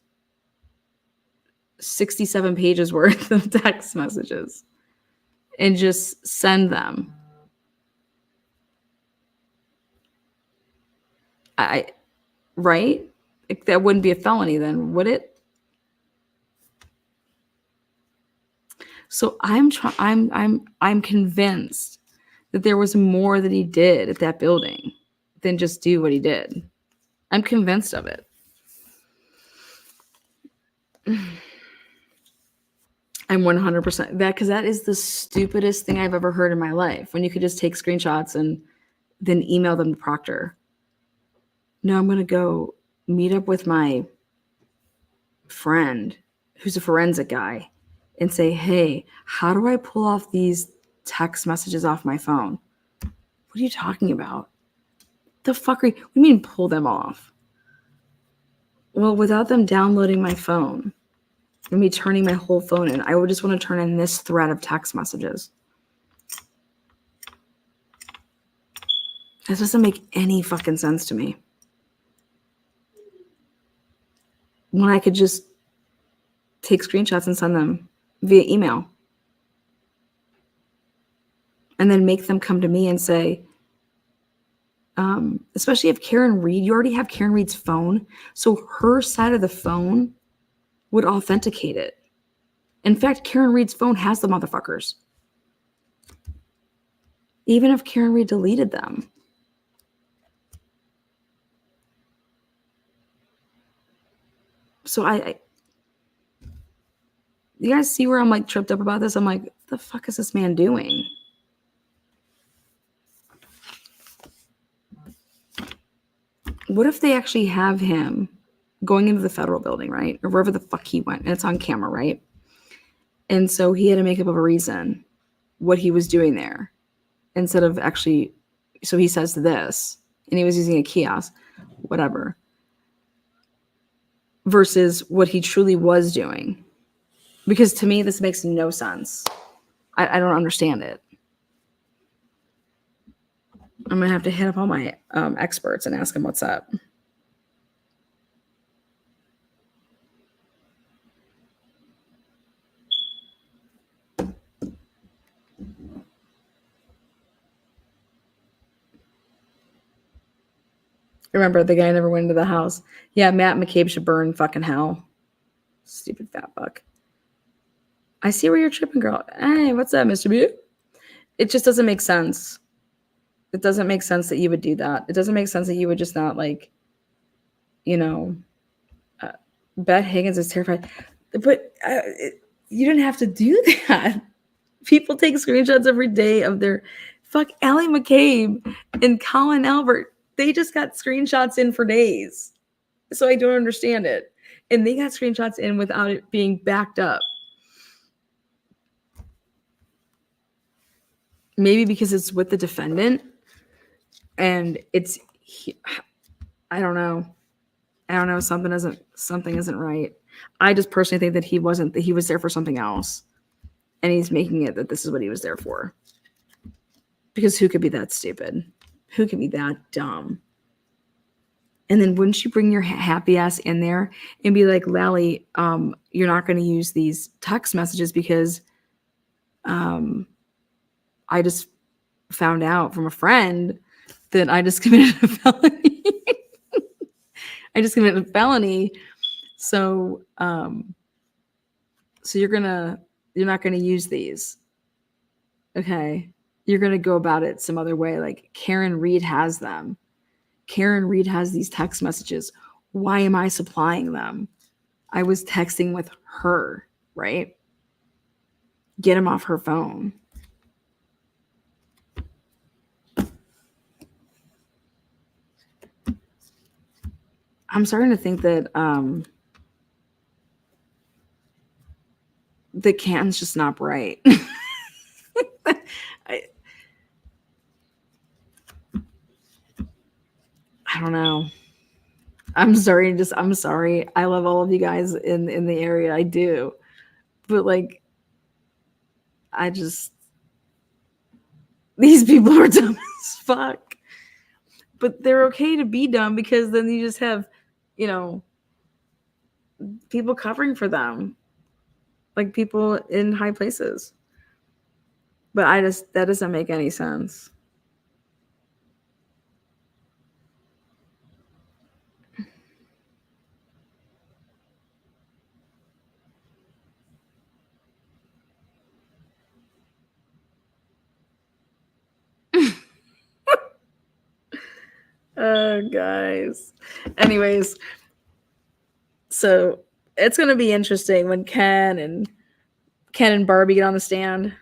Speaker 1: 67 pages worth of text messages and just send them? Right? That wouldn't be a felony then, would it? So I'm convinced that there was more that he did at that building than just do what he did. I'm convinced of it. I'm 100% that, because that is the stupidest thing I've ever heard in my life. When you could just take screenshots and then email them to Proctor. No, I'm going to go meet up with my friend who's a forensic guy and say, hey, how do I pull off these text messages off my phone? What are you talking about? The fuck are you? What do you mean pull them off? Well, without them downloading my phone and me turning my whole phone in, I would just want to turn in this thread of text messages. That doesn't make any fucking sense to me. When I could just take screenshots and send them via email. And then make them come to me and say, especially if Karen Reed, you already have Karen Reed's phone. So her side of the phone would authenticate it. In fact, Karen Reed's phone has the motherfuckers. Even if Karen Reed deleted them. So you guys see where I'm like tripped up about this? I'm like, what the fuck is this man doing? What if they actually have him going into the federal building, right? Or wherever the fuck he went, and it's on camera, right? And so he had to make up of a reason what he was doing there instead of actually, so he says this, and he was using a kiosk, whatever, versus what he truly was doing. Because to me, this makes no sense. I don't understand it. I'm going to have to hit up all my experts and ask them what's up. Remember, the guy never went into the house. Yeah, Matt McCabe should burn fucking hell. Stupid fat fuck. I see where you're tripping, girl. Hey, what's up, Mr. B? It just doesn't make sense. It doesn't make sense that you would do that. It doesn't make sense that you would just not, like, you know, bet Higgins is terrified. But you didn't have to do that. People take screenshots every day of their fuck Allie McCabe and Colin Albert. They just got screenshots in for days. So I don't understand it. And they got screenshots in without it being backed up. Maybe because it's with the defendant and it's, I don't know. Something isn't right. I just personally think that he was there for something else. And he's making it that this is what he was there for. Because who could be that stupid? Who could be that dumb? And then wouldn't you bring your happy ass in there and be like, Lally, you're not going to use these text messages because I just found out from a friend that I just committed a felony. So you're not gonna use these. Okay. You're gonna go about it some other way. Like Karen Reed has them. Karen Reed has these text messages. Why am I supplying them? I was texting with her, right? Get him off her phone. I'm starting to think that the Canton's just not bright. I don't know. I'm sorry. I'm sorry. I love all of you guys in the area. I do, but like, I just these people are dumb as fuck. But they're okay to be dumb because then you just have, you know, people covering for them, like people in high places. But that doesn't make any sense. Guys. Anyways, so it's gonna be interesting when Ken and Barbie get on the stand.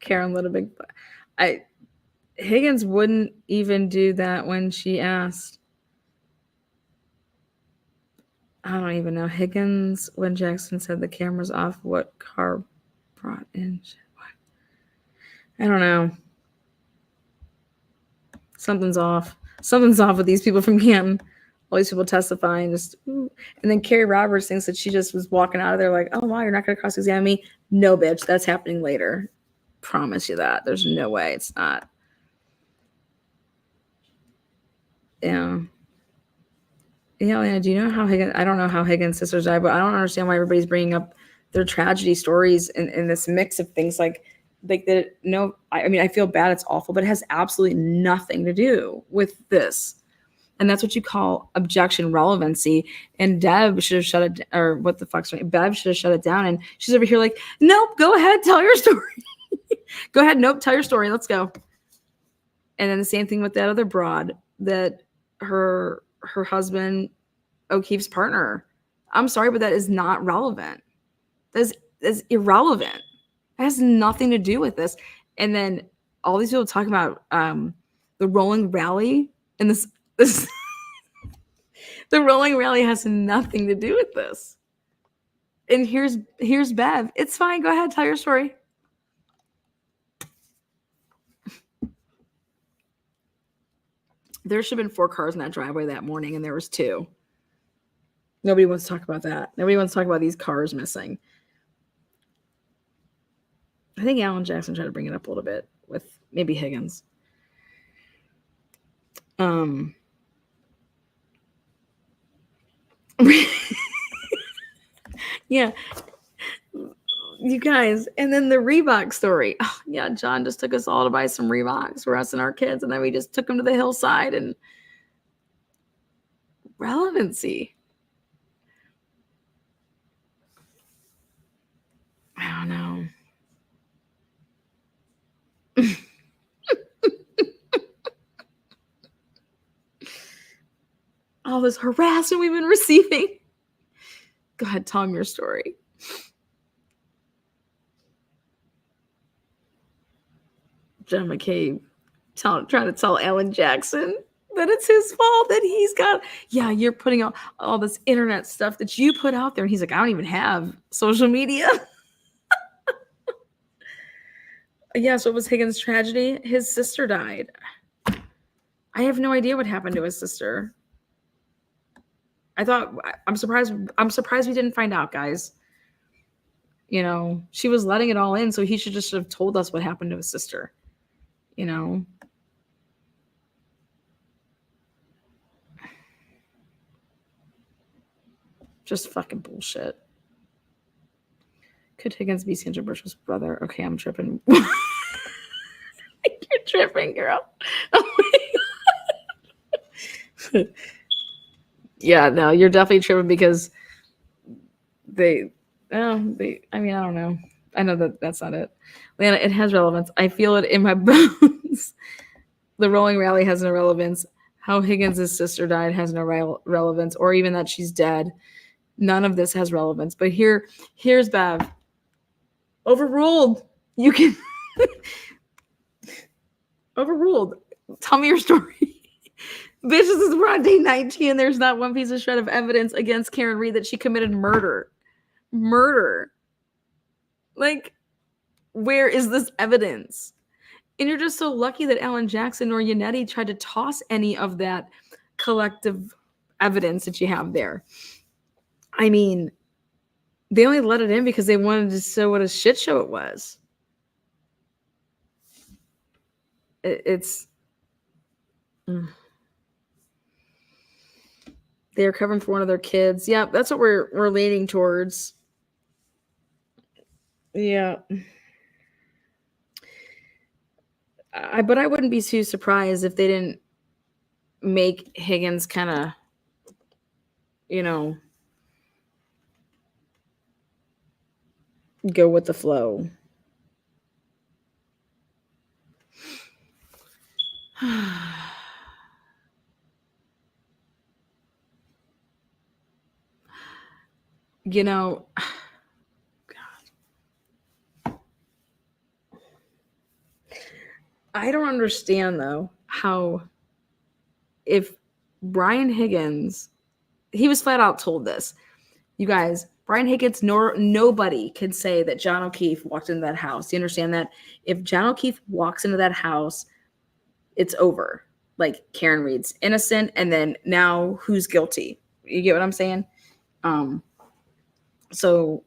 Speaker 1: Karen lit a big. Higgins wouldn't even do that when she asked. I don't even know. Higgins, when Jackson said the camera's off, what car brought in? What? I don't know. Something's off. Something's off with these people from Canton. All these people testifying, just ooh. And then Carrie Roberts thinks that she just was walking out of there like, oh wow, you're not gonna cross-examine me. No, bitch, that's happening later. Promise you that. There's no way it's not. Yeah. Yeah, do you know how Higgins? I don't know how Higgins' sisters died, but I don't understand why everybody's bringing up their tragedy stories in this mix of things like that. No, I mean, I feel bad. It's awful, but it has absolutely nothing to do with this. And that's what you call objection relevancy. And Deb should have shut it, or what the fuck's right? Bev should have shut it down. And she's over here like, nope, go ahead, tell your story. Go ahead, nope, tell your story. Let's go. And then the same thing with that other broad that her husband, O'Keefe's partner. I'm sorry, but that is not relevant. That's irrelevant. It has nothing to do with this. And then all these people talking about the rolling rally, and this the rolling rally has nothing to do with this. And here's Bev. It's fine. Go ahead, tell your story. There should have been 4 cars in that driveway that morning, and there was 2. Nobody wants to talk about that. Nobody wants to talk about these cars missing. I think Alan Jackson tried to bring it up a little bit with maybe Higgins. Yeah. You guys, and then the Reebok story. Oh, yeah, John just took us all to buy some Reeboks for us and our kids, and then we just took them to the hillside. And relevancy. I don't know. All this harassment we've been receiving. Go ahead, tell them your story. John McCabe trying to tell Alan Jackson that it's his fault, that he's got, yeah, you're putting out all this internet stuff that you put out there. And he's like, I don't even have social media. Yeah, so it was Higgins' tragedy. His sister died. I have no idea what happened to his sister. I'm surprised we didn't find out, guys. You know, she was letting it all in, so he should just have told us what happened to his sister. You know? Just fucking bullshit. Could Higgins be Sandra Bush's brother? Okay, I'm tripping. You're tripping, girl. Oh my God. Yeah, no, you're definitely tripping because I mean, I don't know. I know that's not it. Lana, it has relevance. I feel it in my bones. The rolling rally has no relevance. How Higgins' sister died has no relevance, or even that she's dead. None of this has relevance. But here's Bev. Overruled. You can overruled. Tell me your story. Bitches, we're on day 19 and there's not one piece of shred of evidence against Karen Reed that she committed murder. Murder. Like, where is this evidence? And you're just so lucky that Alan Jackson or Yannetti tried to toss any of that collective evidence that you have there. I mean, they only let it in because they wanted to show what a shit show it was. It's... They're covering for one of their kids. Yeah, that's what we're leaning towards. Yeah. But I wouldn't be too surprised if they didn't make Higgins kind of, you know, go with the flow. You know, God. I don't understand, though, how if Brian Higgins, he was flat out told this. You guys, Brian Higgins, nobody can say that John O'Keefe walked into that house. You understand that? If John O'Keefe walks into that house, it's over. Like, Karen Reed's innocent, and then now who's guilty? You get what I'm saying? So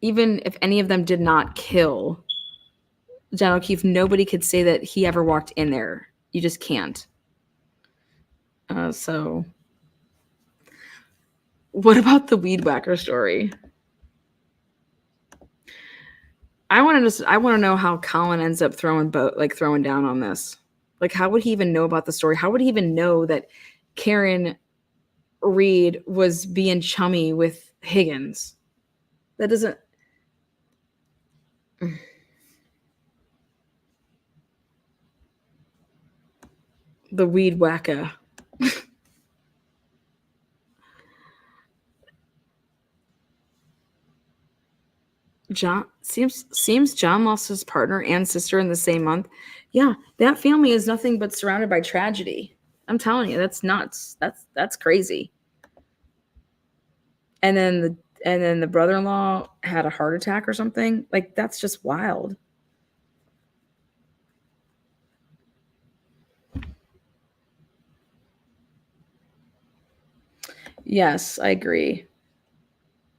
Speaker 1: even if any of them did not kill John O'Keefe, nobody could say that he ever walked in there. You just can't. So what about the weed whacker story? I want to know how Colin ends up throwing down on this. Like, how would he even know about the story? How would he even know that Karen Reed was being chummy with Higgins? That doesn't... The weed whacker. John seems John lost his partner and sister in the same month. Yeah, that family is nothing but surrounded by tragedy. I'm telling you, that's nuts. That's crazy. And then the brother-in-law had a heart attack or something. Like, that's just wild. Yes, I agree.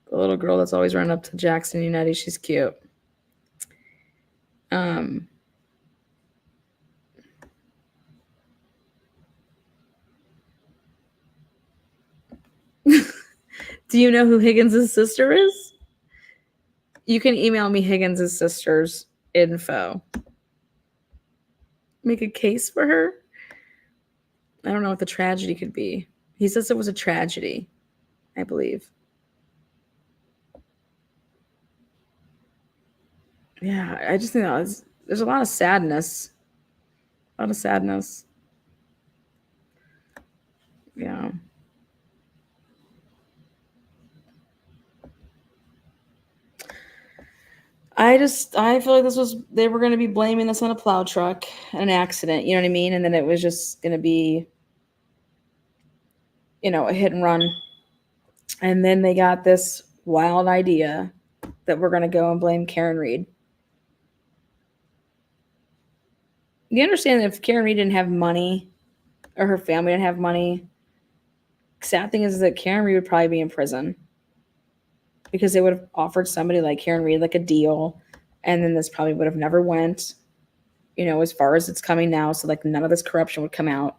Speaker 1: The little girl that's always running up to Jackson United, she's cute. Do you know who Higgins' sister is? You can email me Higgins' sister's info. Make a case for her? I don't know what the tragedy could be. He says it was a tragedy, I believe. Yeah, I just think there's a lot of sadness. A lot of sadness. Yeah. I feel like they were going to be blaming this on a plow truck, an accident, you know what I mean? And then it was just going to be, a hit and run. And then they got this wild idea that we're going to go and blame Karen Reed. You understand that if Karen Reed didn't have money, or her family didn't have money, sad thing is that Karen Reed would probably be in prison. Because they would have offered somebody like Karen Reed like a deal, and then this probably would have never went, as far as it's coming now. So like none of this corruption would come out.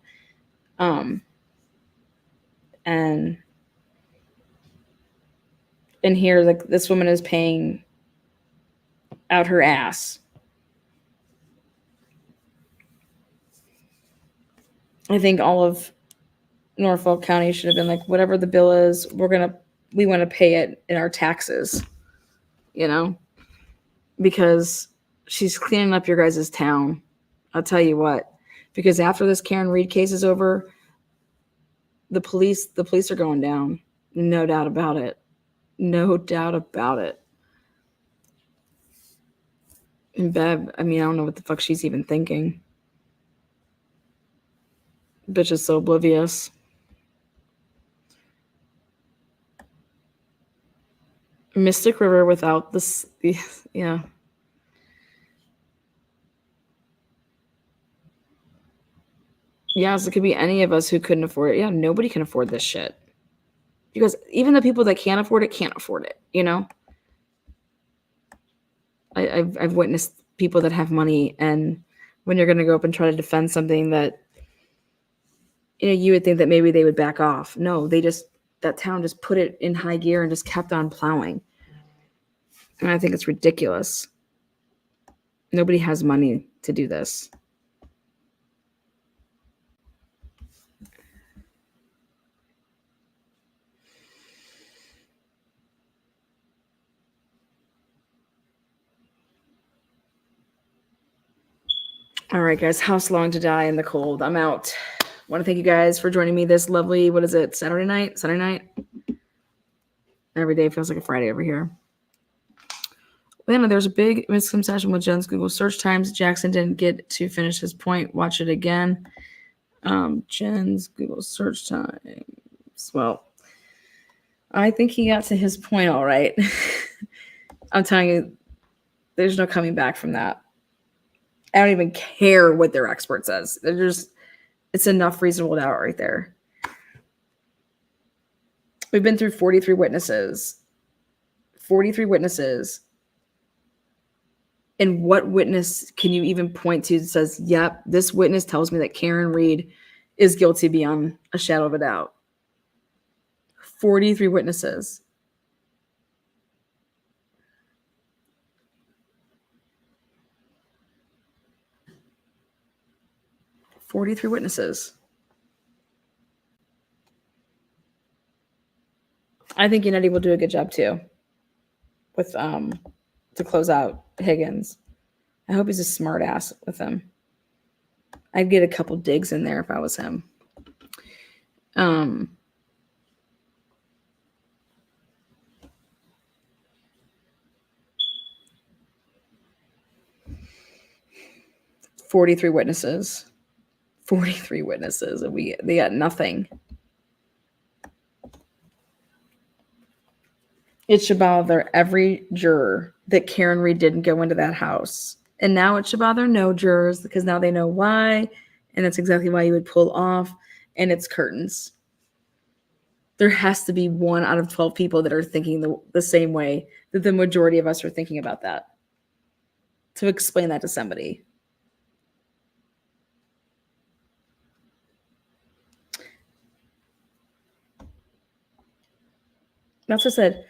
Speaker 1: And here, like, this woman is paying out her ass. I think all of Norfolk County should have been like, whatever the bill is, we want to pay it in our taxes, because she's cleaning up your guys' town. I'll tell you what, because after this Karen Reed case is over, the police are going down. No doubt about it. No doubt about it. And Bev, I don't know what the fuck she's even thinking. Bitch is so oblivious. Mystic River without this, yeah. Yes, it could be any of us who couldn't afford it. Yeah, nobody can afford this shit. Because even the people that can't afford it can't afford it, you know? I've witnessed people that have money, and when you're going to go up and try to defend something that, you know, you would think that maybe they would back off. No, that town just put it in high gear and just kept on plowing. And I think it's ridiculous. Nobody has money to do this. All right, guys, house long to die in the cold. I'm out. Want to thank you guys for joining me this lovely, what is it, Saturday night? Saturday night? Every day feels like a Friday over here. Lana, there's a big misconception with Jen's Google search times. Jackson didn't get to finish his point. Watch it again. Jen's Google search times. Well, I think he got to his point all right. I'm telling you, there's no coming back from that. I don't even care what their expert says. It's enough reasonable doubt right there. We've been through 43 witnesses. 43 witnesses. And what witness can you even point to that says, yep, this witness tells me that Karen Reed is guilty beyond a shadow of a doubt? 43 witnesses. "43 witnesses." I think Yannetti will do a good job too with to close out Higgins. I hope he's a smart ass with him. I'd get a couple digs in there if I was him. 43 witnesses. 43 witnesses, and they got nothing. It should bother every juror that Karen Reed didn't go into that house. And now it should bother no jurors because now they know why. And that's exactly why you would pull off. And it's curtains. There has to be 1 out of 12 people that are thinking the same way that the majority of us are thinking about that. To explain that to somebody. That's what I said.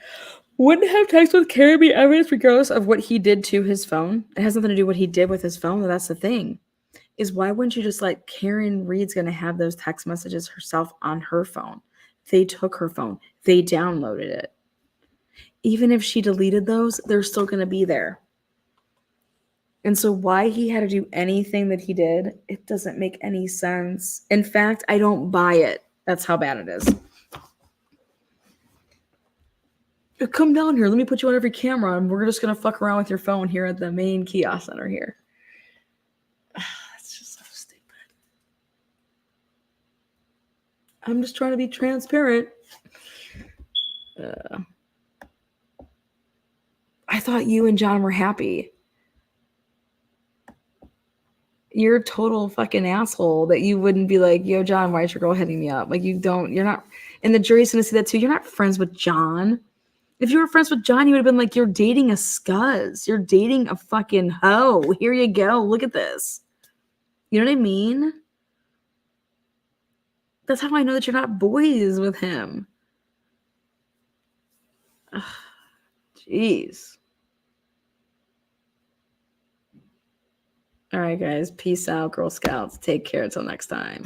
Speaker 1: Wouldn't have text with Karen be evidence regardless of what he did to his phone? It has nothing to do with what he did with his phone. That's the thing. Is why wouldn't you just let Karen Reed's going to have those text messages herself on her phone? They took her phone. They downloaded it. Even if she deleted those, they're still going to be there. And so why he had to do anything that he did, it doesn't make any sense. In fact, I don't buy it. That's how bad it is. Come down here. Let me put you on every camera, and we're just going to fuck around with your phone here at the main kiosk center here. It's just so stupid. I'm just trying to be transparent. I thought you and John were happy. You're a total fucking asshole that you wouldn't be like, yo, John, why is your girl hitting me up? Like, you're not, and the jury's going to see that too. You're not friends with John. If you were friends with John, you would have been like, you're dating a scuzz. You're dating a fucking hoe. Here you go. Look at this. You know what I mean? That's how I know that you're not boys with him. Jeez. All right, guys. Peace out, Girl Scouts. Take care until next time.